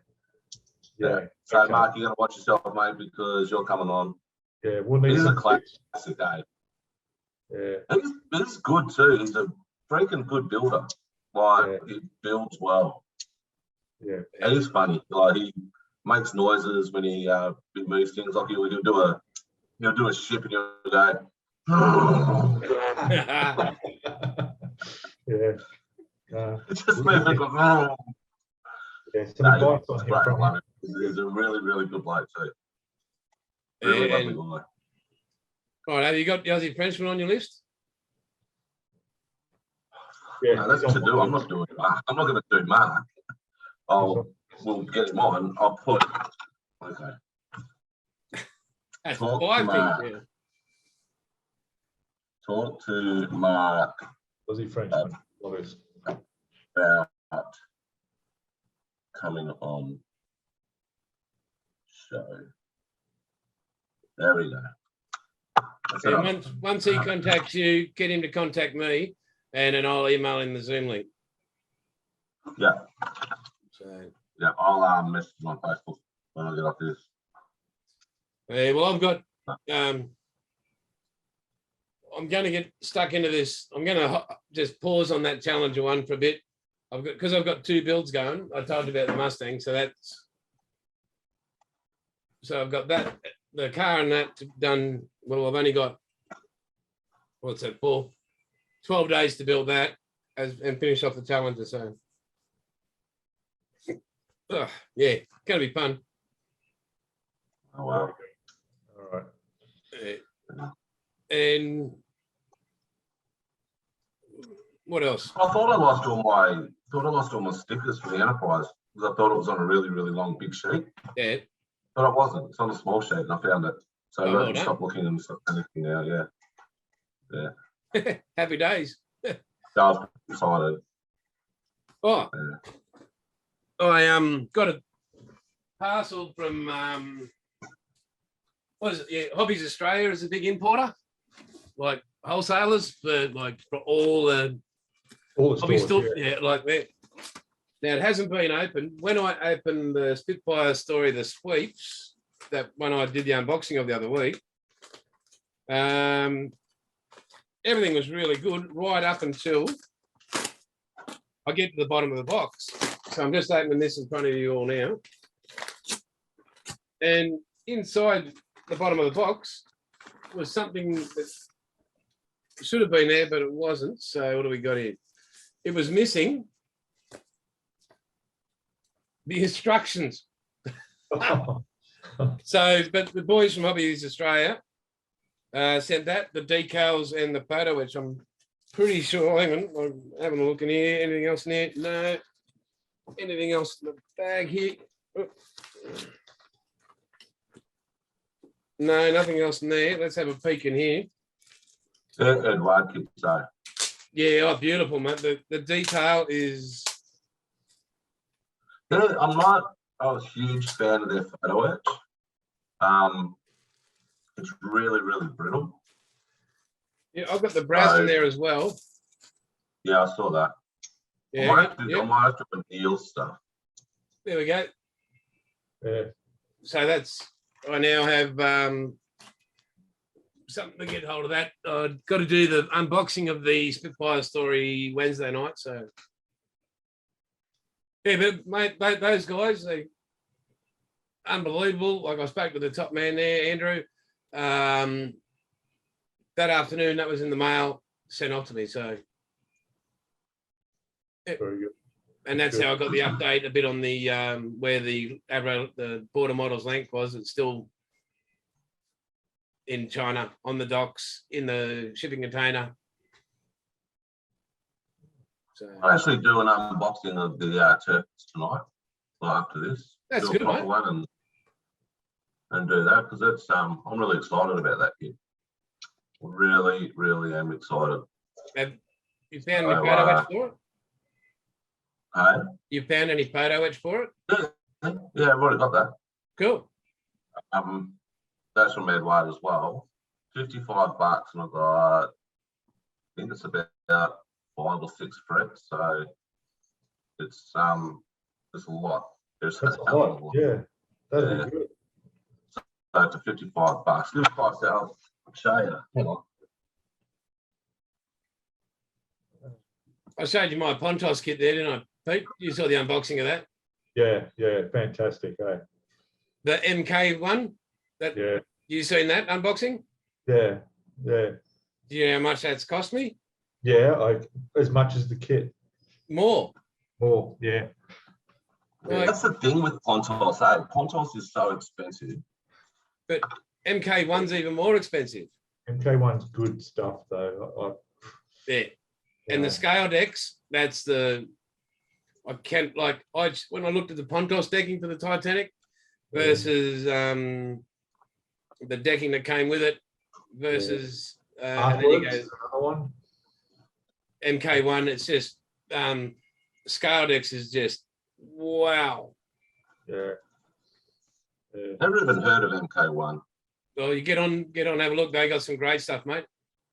So, Okay. Mark, you gotta watch yourself, mate, because you're coming on. Yeah, we'll need He's a some classic, eh? Yeah. He's good too. He's a freaking good builder. Like he builds well. Yeah. And he's funny. Like he makes noises when he moves things. Like he'll do a ship and he'll go. Yeah. It's just moving. Yeah, some advice on him from him. He's a really, really good bloke too. Really lovely guy. Right, have you got the Aussie Frenchman on your list? Yeah, No, that's to do. I'm not doing Mark. I'm not going to do Mark. We'll get him on. I'll put. Okay. That's Talk what I to Mark. think. Yeah. Talk to Mark Aussie Frenchman. What is? about coming on show. There we go. And once he contacts you, get him to contact me, and then I'll email him the Zoom link. Yeah. So Yeah, I'll message him on Facebook when I get off this. well, I've got. I'm going to get stuck into this. I'm going to just pause on that Challenger one for a bit. Because I've got 2 builds going. I told you about the Mustang, so I've got that, the car and that done. Well, I've only got, what's that, 12 days to build that and finish off the Challenger. So, yeah, going to be fun. Oh wow! All right. And what else? I thought I lost all my stickers for the Enterprise because I thought it was on a really, really long big sheet. Yeah. But it wasn't. It's on a small sheet, and I found it. So Oh, I well wrote, done. stop looking and stop panicking now. Yeah. Happy days. I was excited. Oh, Yeah. I got a parcel from what is it? Yeah, Hobbies Australia is a big importer, like wholesalers for all the hobby stores, stores. Yeah, like that. Now it hasn't been opened. When I opened the Spitfire story, the sweeps, that when I did the unboxing of the other week, everything was really good right up until I get to the bottom of the box. So I'm just opening this in front of you all now. And inside the bottom of the box was something that should have been there, but it wasn't. So what do we got here? It was missing the instructions. So, but the boys from Hobbies Australia sent that, the decals and the photo, which I'm pretty sure, hang on, I'm having a look in here. Anything else in here? No. Anything else in the bag here? Oh. No, nothing else in there. Let's have a peek in here. And wide kit, so. Yeah, oh, beautiful, mate. The detail is... Yeah, I'm not a huge fan of their photo etch. It's really, really brittle. Yeah, I've got the brass in there as well. Yeah, I saw that. Yeah, I might have to do Neil stuff. there we go. Yeah. So that's, I now have something to get hold of that. I've got to do the unboxing of the Spitfire story Wednesday night. So, yeah, but mate, those guys, they unbelievable. Like I spoke to the top man there, Andrew. That afternoon, that was in the mail, sent off to me. So, Very good. and that's how I got the update a bit on the where the border models length was. It's still in China on the docks in the shipping container. So I'll actually do an unboxing of the turtles tonight. Well, after this, that's do a good, proper mate. one and do that because it's I'm really excited about that kid. Really, really am excited. Have you found any photo etch for it? Hey? You found any photo etch for it? Yeah, I've already got that. Cool. That's from Edward as well. $55, and I've got, I think it's about 5 or 6 frets. So it's a lot. That's a lot. Yeah, that'd be good. So it's a $55. $55. I'll show you. Hang on. I showed you my Pontos kit there, didn't I, Pete? You saw the unboxing of that. Yeah, fantastic. The MK one. Yeah. You seen that unboxing? Yeah. Do you know how much that's cost me? Yeah, as much as the kit. More. Yeah. That's the thing with Pontos. Pontos is so expensive. But MK1's even more expensive. MK1's good stuff though. Yeah. And the scale decks, that's when I looked at the Pontos decking for the Titanic versus the decking that came with it versus and then you go, another one. MK1, it's just scale decks is just wow. Yeah. Never even heard of MK1. Well, you get on, have a look. They got some great stuff, mate.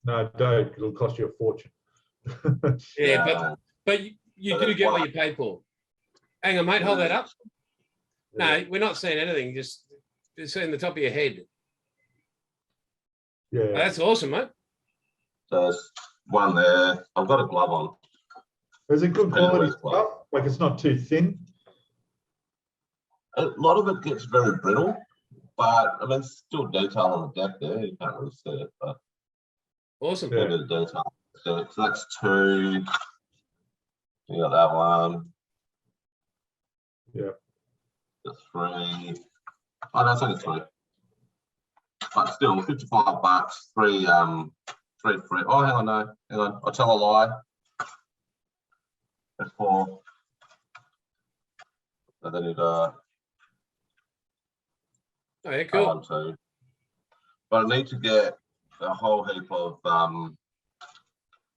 No, don't. It'll cost you a fortune. Yeah, but you do get what you pay for. Hang on, mate. Hold that up. No, we're not seeing anything. Just seeing the top of your head. Yeah. Oh, that's awesome, mate. So there's one there. I've got a glove on. Is it good quality stuff? Like it's not too thin? A lot of it gets very brittle, but I mean, it's still detail on the deck there. You can't really see it, but Awesome. a bit of detail. So that's 2. You got that one. Yeah. The 3. Oh, that's only 3. But still, $55. 3 free. Oh, hang on, no, hang on. I'll tell a lie. That's 4. And then it Oh, yeah, I cool. want to. But I need to get a whole heap of what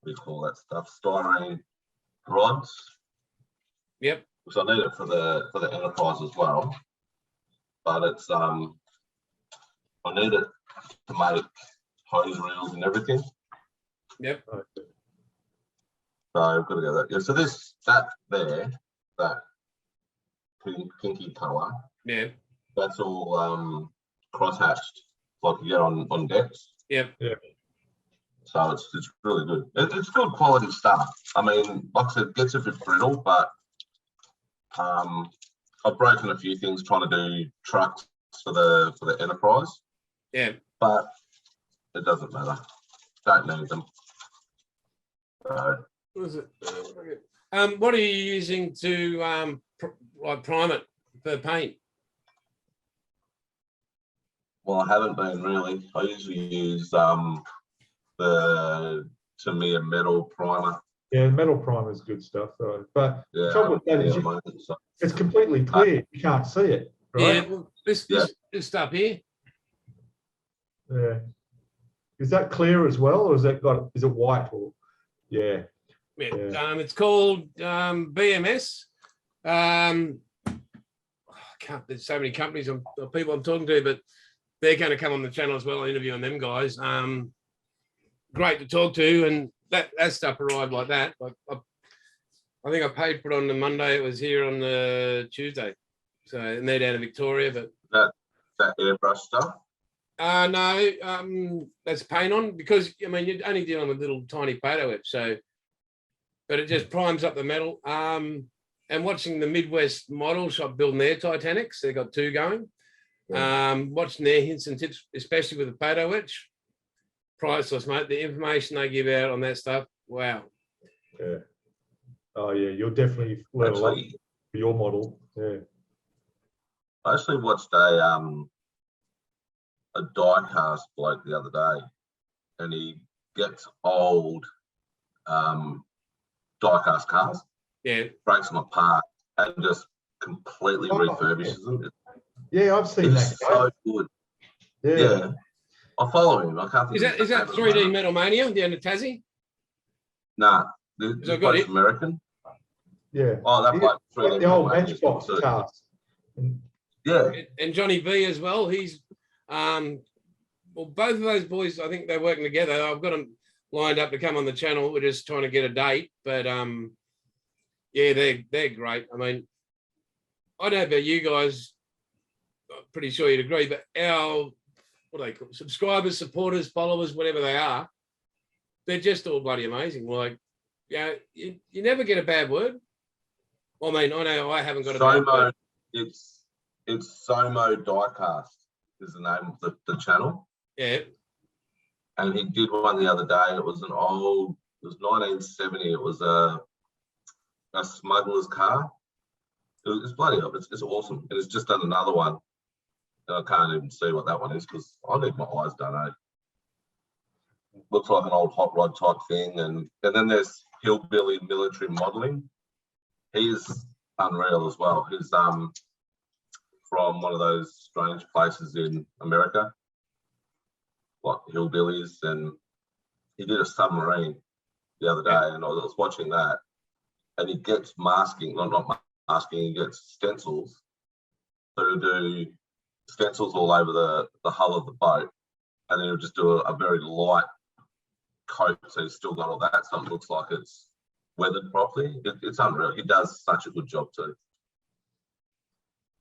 do you call that stuff? Styrene rods. Yep. Which I need it for the Enterprise as well. But it's I need it to make hose reels and everything. Yep. So I've got to get that. Yeah. So that pinky colour. Yeah. That's all cross-hatched, like you get on decks. Yep. Yeah. So it's really good. It's good quality stuff. I mean, like I said, it gets a bit brittle, but I've broken a few things trying to do trucks for the Enterprise. Yeah. But it doesn't matter. Don't need them. So, What is it? What are you using to like prime it for paint? well, I haven't been really. I usually use the Tamiya metal primer. Yeah, metal primer is good stuff, though. But Yeah, the trouble with that is it's completely clear. You can't see it, right? Yeah, well, this stuff here. Yeah. Is that clear as well, or is it white or? Yeah. Yeah. It's called BMS. I can't. There's so many companies or people I'm talking to, but they're going to come on the channel as well, interviewing them guys. Great to talk to, and that stuff arrived like that. Like I think I paid for it on the Monday. It was here on the Tuesday. So and they're down in Victoria, but that airbrush stuff. No, that's paint on, because I mean you're only dealing with little tiny photo whips, so but it just primes up the metal. And watching the Midwest model shop building their Titanics, they've got two going. Yeah. Watching their hints and tips, especially with the photo etch, priceless, mate. The information they give out on that stuff, wow. Yeah. Oh yeah, you'll definitely learn a lot for your model. Yeah. I actually watched a die cast bloke the other day, and he gets old die cast cars, breaks them apart, and just completely refurbishes them. Yeah, I've seen that. It's so good. Yeah. I follow him. I can't think Is that 3D Metal Mania, the end of Tassie? Nah, this bloke's American. Yeah. Oh, that bloke. The old Matchbox cast. Yeah. And Johnny V as well. He's well, both of those boys, I think they're working together. I've got them lined up to come on the channel. We're just trying to get a date, but yeah, they're great. I mean, I don't know about you guys. I'm pretty sure you'd agree, but our what do they call subscribers, supporters, followers, whatever they are, they're just all bloody amazing. Like, yeah, you never get a bad word. I mean, I know I haven't got a bad word. It's Somo Diecast is the name of the channel. Yeah. And he did one the other day. It was it was 1970. It was a smuggler's car. It's bloody up. It's awesome. And it's just done another one. I can't even see what that one is because I need my eyes done. Looks like an old hot rod type thing. And then there's Hillbilly Military Modelling. He's unreal as well. He's from one of those strange places in America, like hillbillies, and he did a submarine the other day, and I was watching that, and he gets masking, not masking, he gets stencils. So he'll do stencils all over the hull of the boat, and then he'll just do a very light coat, so he's still got all that, so it looks like it's weathered properly. It's unreal. He does such a good job too.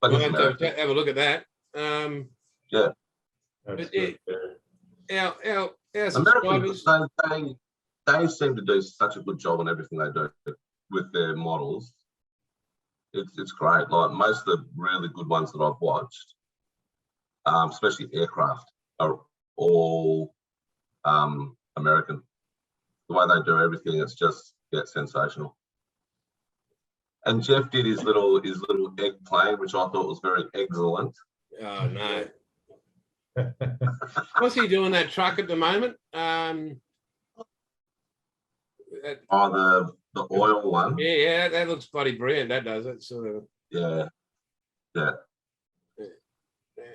But We'll have to have a look at that. Yeah. But our Americans, subscribers, they seem to do such a good job on everything they do with their models. It's great. Like most of the really good ones that I've watched, especially aircraft, are all American. The way they do everything, it's just sensational. And Jeff did his little egg plane, which I thought was very excellent. Oh no. What's he doing that truck at the moment? The oil one. Yeah, that looks bloody brilliant. That does it. Sort of. Yeah.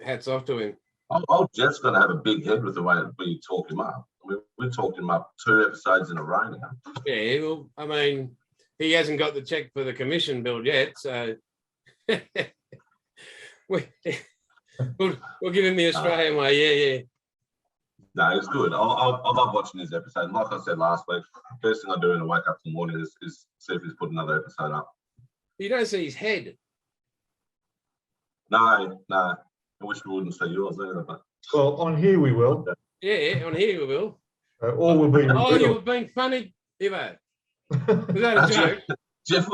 Hats off to him. Old Jeff's going to have a big head with the way we talk him up. We talked him up 2 episodes in a row now. Yeah, well, I mean, he hasn't got the check for the commission bill yet, so we'll give him the Australian way. Yeah. No, it's good. I love watching his episode. Like I said last week, first thing I do when I wake up in the morning is see if he's put another episode up. You don't see his head. No. I wish we wouldn't see yours either. But Well, on here we will. Yeah, on here we will. All will be. Oh, you were being funny, Hibbo. Was that a joke? Jeff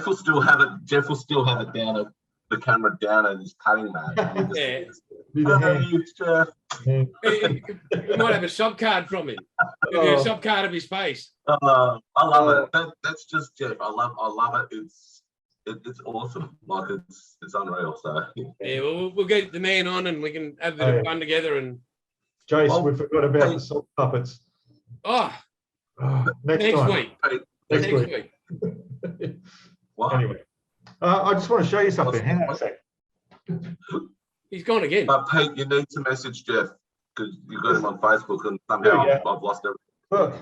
will still have it down at the camera down at his cutting mat. Yeah. Jeff. We might have a shop card from him. A shop card of his face. I love it. That's just Jeff. I love it. It's awesome. Like it's unreal. So yeah, well, we'll get the man on and we can have a bit of fun together. And Jace, we forgot about the sock puppets. Next week. Next week. What? Anyway, I just want to show you something. Hang on a sec. He's gone again. But Pete, you need to message Jeff because you got him on Facebook and somehow I've lost everything. Look,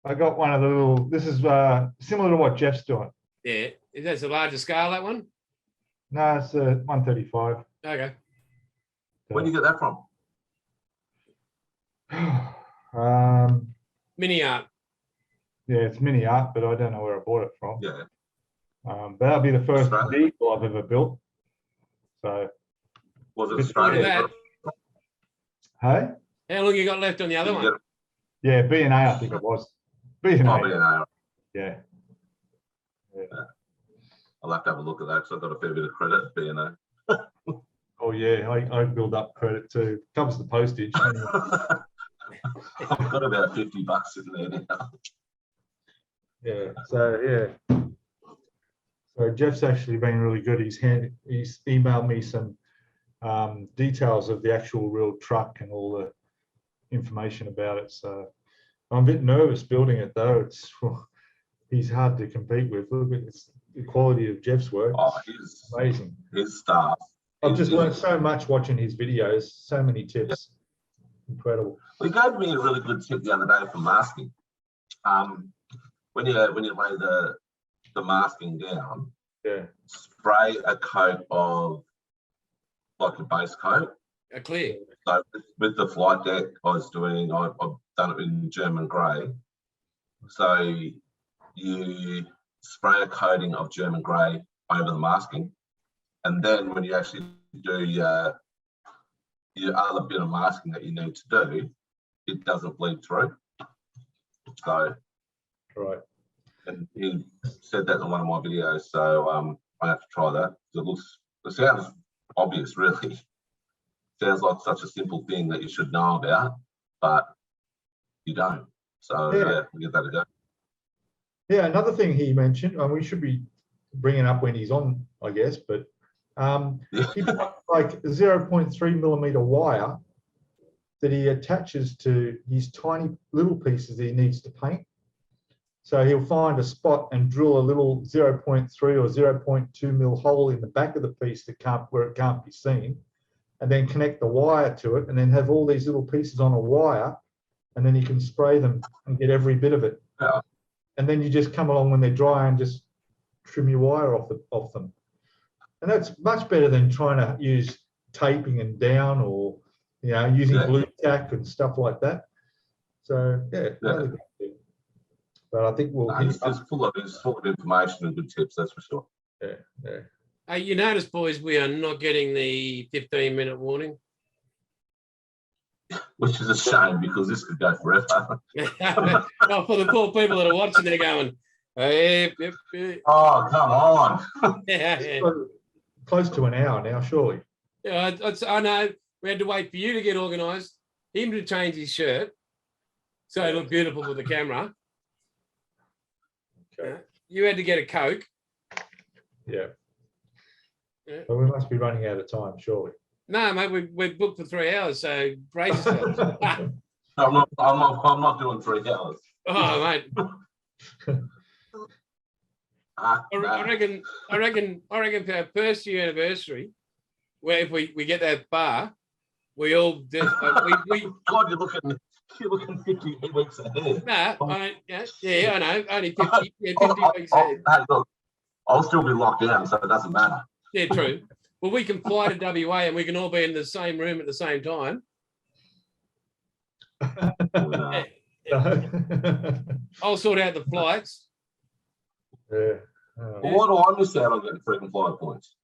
I got one of the little. This is similar to what Jeff's doing. Yeah, is that the larger scale, that one? No, it's 135. Okay. Where do you get that from? Mini art. Yeah, it's mini art, but I don't know where I bought it from. Yeah. But that'll be the first vehicle I've ever built. So. Was it Australian? Hey? How long you got left on the other one? Yeah, B&A, I think it was. B&A. Oh, B&A. Yeah. I'll have to have a look at that because I've got a fair bit of credit at B&A. Oh, yeah, I build up credit too. Covers the postage. Anyway. I've got about $50 in there now. Yeah, so Jeff's actually been really good. He's emailed me some details of the actual real truck and all the information about it. So I'm a bit nervous building it though. He's hard to compete with. Look at the quality of Jeff's work. Oh, he's amazing. His stuff. I've just learned so much watching his videos. So many tips. Yeah. Incredible. He gave me a really good tip the other day for masking. When you lay the masking down, spray a coat of like a base coat. A clear. So with the flight deck I've done it in German grey. So you spray a coating of German grey over the masking, and then when you actually do your other bit of masking that you need to do, it doesn't bleed through. So right. And he said that in one of my videos, so I have to try that. It sounds obvious, really. Sounds like such a simple thing that you should know about, but you don't. So yeah, we give that a go. Yeah, another thing he mentioned, and we should be bringing up when he's on, I guess, but he's got like a 0.3 millimeter wire that he attaches to his tiny little pieces that he needs to paint. So he'll find a spot and drill a little 0.3 or 0.2 mil hole in the back of the piece where it can't be seen, and then connect the wire to it, and then have all these little pieces on a wire, and then you can spray them and get every bit of it. Yeah. And then you just come along when they're dry and just trim your wire off them. And that's much better than trying to use taping and down, or using glue tack and stuff like that. So but I think he's full of information and good tips, that's for sure. Yeah. Hey, you notice, boys, we are not getting the 15-minute warning. Which is a shame because this could go forever. Oh, for the poor people that are watching, they're going, hey, oh, come on. Yeah. Close to an hour now, surely. Yeah, I know. We had to wait for you to get organised, him to change his shirt, so he looked beautiful with the camera. Okay. You had to get a Coke. Yeah. But we must be running out of time, surely. No, mate, we're booked for 3 hours, so brace yourselves. I'm not doing 3 hours. Oh, mate. I reckon for our first year anniversary, where if we get that bar, we all just we God, you're looking 50 weeks ahead. nah, I know, only 50 weeks ahead. Hey, look, I'll still be locked down, so it doesn't matter. Yeah, true. Well, we can fly to WA and we can all be in the same room at the same time. I'll sort out the flights. Yeah. Well, what do I miss out on getting freaking flight points?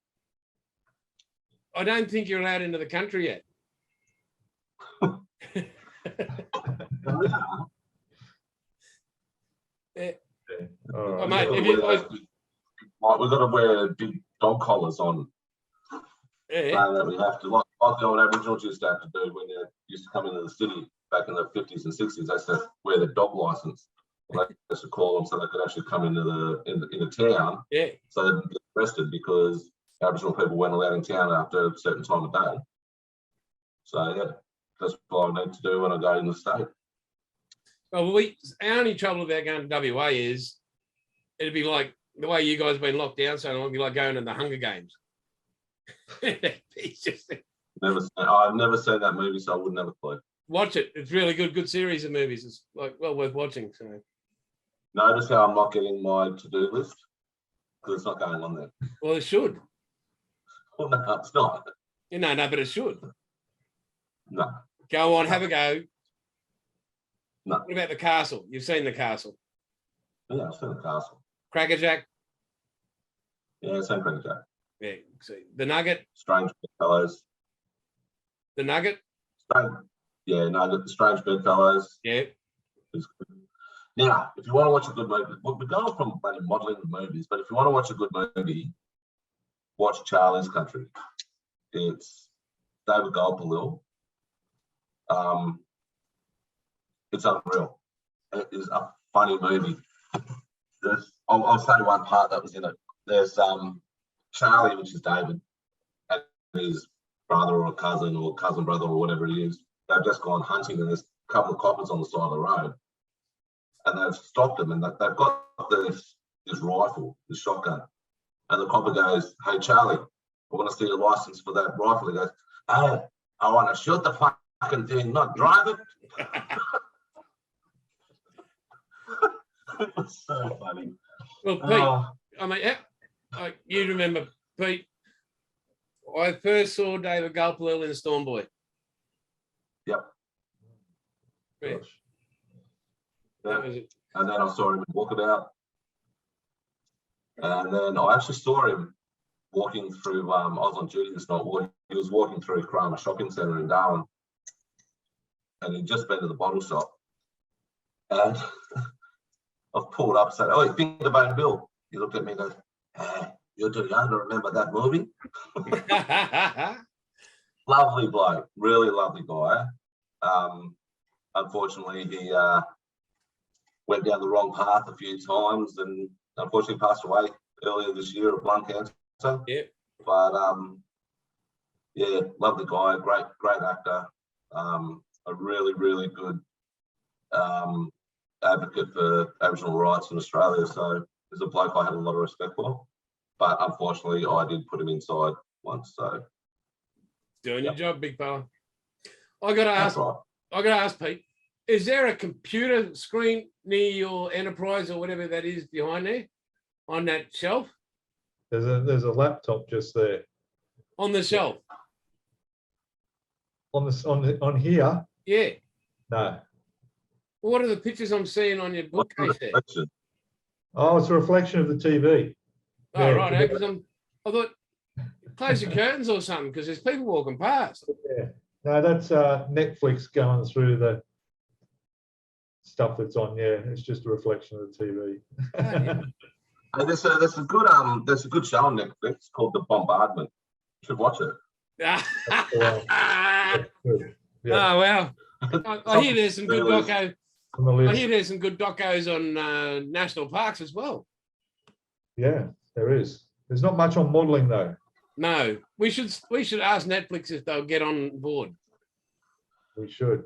I don't think you're allowed into the country yet. Yeah. Oh, Mate, we've got to wear big dog collars on. Yeah. That we have to, like the old Aboriginals used to have to do when they used to come into the city back in the 50s and 60s. They used to wear the dog license. They used to call them so they could actually come into the town. Yeah. So they didn't get arrested because Aboriginal people weren't allowed in town after a certain time of day. So yeah, that's what I need to do when I go in the state. Well, our only trouble about going to WA is it'd be like the way you guys have been locked down so long, it'd be like going to the Hunger Games. It's just, I've never seen that movie, so I wouldn't have a clue. watch it. It's really good series of movies. It's like well worth watching. So Notice how I'm not getting my to-do list because it's not going on there. well, it should. Well, no, it's not. No, but it should. No. Go on, have a go. No. What about the castle? You've seen the castle. Yeah, I've seen the castle. Crackerjack. Yeah, same thing, Jack. Yeah. See the Nugget. Strange Bedfellows. The Nugget. Yeah, Nugget. The Strange Bedfellows. Yeah. Now, if you want to watch a good movie, we're going from modelling the movies, but if you want to watch a good movie, watch Charlie's Country. It's David Gulpilil. It's unreal. It is a funny movie. I'll say one part that was in it. There's Charlie, which is David, and his brother or cousin brother or whatever he is. They've just gone hunting and there's a couple of coppers on the side of the road. And they've stopped them and they've got this rifle, this shotgun. And the copper goes, "Hey, Charlie, I want to see your license for that rifle." He goes, "Oh, I want to shoot the fucking thing, not drive it." It's so funny. Well, Pete, I mean, you remember, Pete, I first saw David Gulpilil in Storm Boy. Yep. Yeah. Yeah. That was it. And then I saw him in Walkabout. And then I actually saw him walking through, I was on duty this night, he was walking through Karama Shopping Centre in Darwin. And he'd just been to the bottle shop. And I've pulled up and said, "Oh, you think about Bill?" He looked at me and goes, "You're too young to remember that movie." Lovely bloke, really lovely guy. Unfortunately, he went down the wrong path a few times and unfortunately passed away earlier this year of lung cancer. Yeah. But yeah, lovely guy, great actor, a really good advocate for Aboriginal rights in Australia. So there's a bloke I had a lot of respect for. But unfortunately, I did put him inside once. So doing your job, big fella. I got to ask Pete, is there a computer screen near your Enterprise or whatever that is behind there on that shelf? There's a laptop just there. On the shelf? On here? Yeah. No. What are the pictures I'm seeing on your bookcase there? Oh, it's a reflection of the TV. Oh, right. Because I thought, close your curtains or something because there's people walking past. Yeah. No, that's Netflix going through the stuff that's on. Yeah, it's just a reflection of the TV. Oh, yeah. There's a good show on Netflix called The Bombardment. You should watch it. Yeah. Oh wow! I hear there's some good doco. I hear there's some good docos on national parks as well. Yeah, there is. There's not much on modelling though. No, we should ask Netflix if they'll get on board. We should.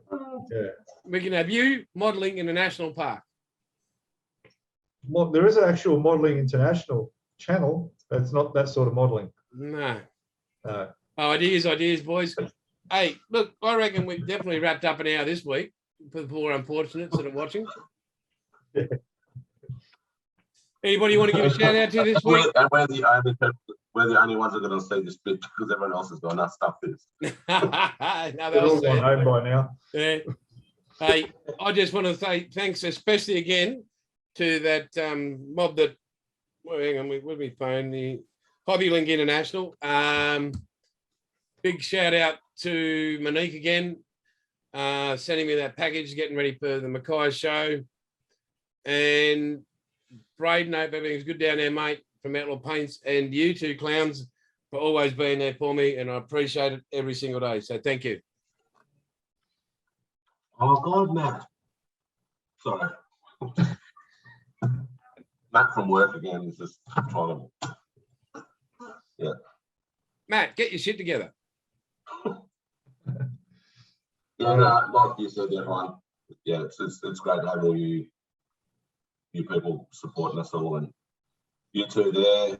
Yeah. We can have you modelling in a national park. there is an actual Modelling International channel. That's not that sort of modelling. No. No. Oh, ideas, boys. Hey, look, I reckon we've definitely wrapped up an hour this week for the poor unfortunates that are watching. Yeah. Anybody want to give a shout out to this week? And we're the only ones that are going to see this bit because everyone else has gone, that stuff is. No, They're all gone home by now. Yeah. Hey, I just want to say thanks, especially again to that mob that. Well, hang on, where's my phone? The HIBBO International. Big shout out to Monique again, sending me that package, getting ready for the Mackay show. And Braden, hope everything's good down there, mate, from Outlaw Paints. And you two clowns for always being there for me, and I appreciate it every single day. So thank you. Oh, God, Matt. Sorry. Matt from work again is just trying to. Yeah. Matt, get your shit together. Yeah, no, like you said, everyone. Yeah, it's great to have all you people supporting us all, and you two there,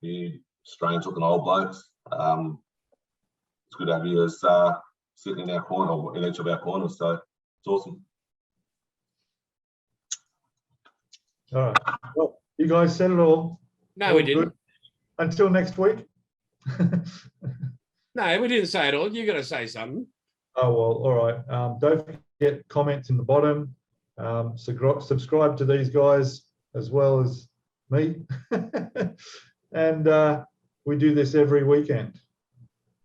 you strange looking old blokes. It's good to have you as sitting in our corner, or in each of our corners. So it's awesome. All right. Well, you guys said it all. No, All we didn't. good. Until next week. No, we didn't say it all. You got to say something. Oh, well, all right. Don't forget comments in the bottom. Subscribe to these guys as well as me. And we do this every weekend.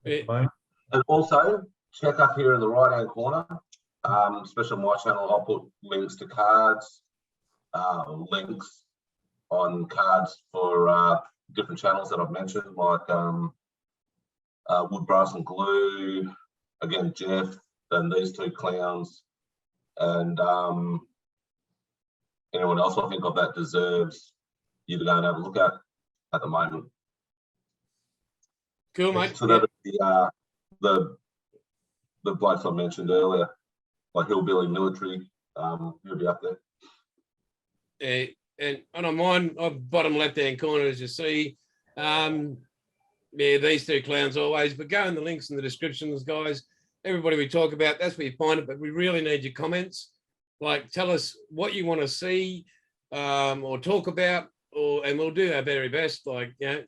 Yeah. And also, check up here in the right-hand corner, especially on my channel, I'll put links to cards, links on cards for different channels that I've mentioned, like Wood, Brass and Glue, again, Jeff, and these two clowns, and anyone else I think of that deserves you to go and have a look at the moment. Cool, mate. So that'll be the blokes I mentioned earlier, like Hillbilly Military, he'll be up there. And on mine, bottom left-hand corner, as you see, yeah, these two clowns always, but go in the links in the descriptions, guys. Everybody we talk about, that's where you find it, but we really need your comments. Like, tell us what you want to see or talk about, and we'll do our very best. Like, you know,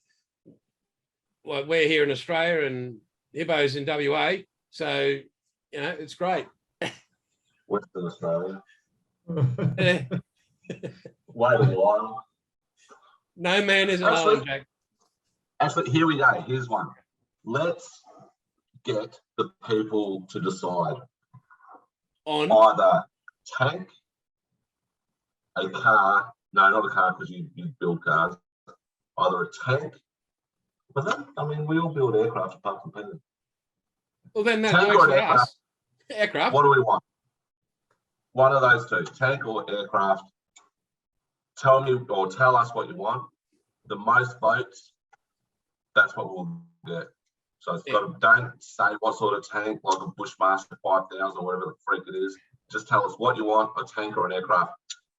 like we're here in Australia and HIBBO's in WA, so, you know, it's great. Western Australia. Yeah. Wait a while. No man is an island, Jack. Actually, here we go. Here's one. Let's get the people to decide On either tank, a car. No, not a car because you build cars. Either a tank. But then, I mean, we all build aircraft apart from Penny. well, then that Tank works or for aircraft? us. Aircraft. What do we want? One of those two, tank or aircraft. Tell me or tell us what you want. The most votes, that's what we'll get. So it's got to, don't say what sort of tank, like a Bushmaster 5000 or whatever the freak it is. Just tell us what you want, a tank or an aircraft,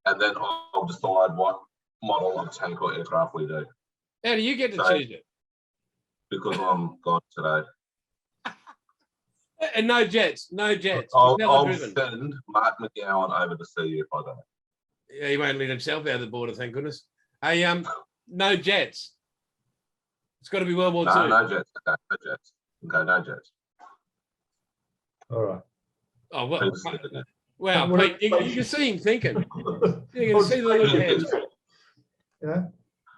and then I'll decide what model of tank or aircraft we do. How do you get to choose it? Because I'm gone today. And no jets, no jets. I'll Propeller-driven. send Mark McGowan over to see you if I don't. Yeah, he won't let himself out of the border, thank goodness. Hey, no jets. It's got to be World War II. No jets. Okay, no jets. Okay, no jets. All right. Oh, well, Peter's thinking it. wow, What Pete, you can see him thinking. You can see the little heads. You know,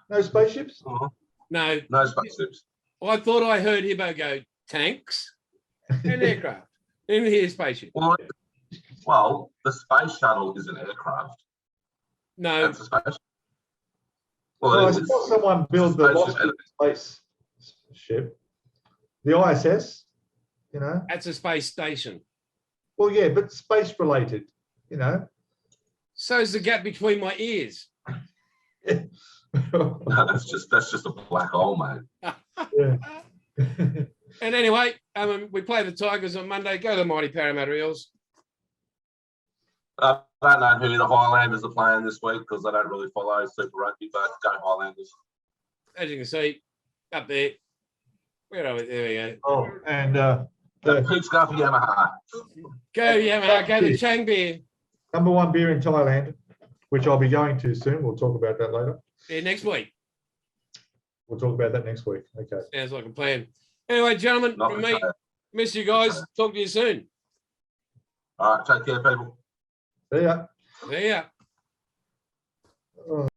no spaceships. No, No spaceships. I thought I heard Hibbo go tanks and aircraft. In here, spaceship. Well, the space shuttle is an aircraft. No, That's a spaceship. Well, Well, I it is. saw someone build the Spaceship lost spaceship, the ISS. You know. that's a space station. Well, yeah, but space related. You know. So's the gap between my ears. No, that's just a black hole, mate. Yeah. And anyway, we play the Tigers on Monday. Go to the mighty Parramatta Eels. I don't know who the Highlanders are playing this week because I don't really follow Super Rugby, but go Highlanders. As you can see, up there. Where are we? There we go. Oh, and Who's going for Yamaha? Go Yamaha, go the Chang Beer. #1 beer in Thailand, which I'll be going to soon. We'll talk about that later. Yeah, next week. We'll talk about that next week. Okay. Sounds like a plan. Anyway, gentlemen, Not from for me, sale. miss you guys. Talk to you soon. All right, take care, people. See ya. See ya. Oh.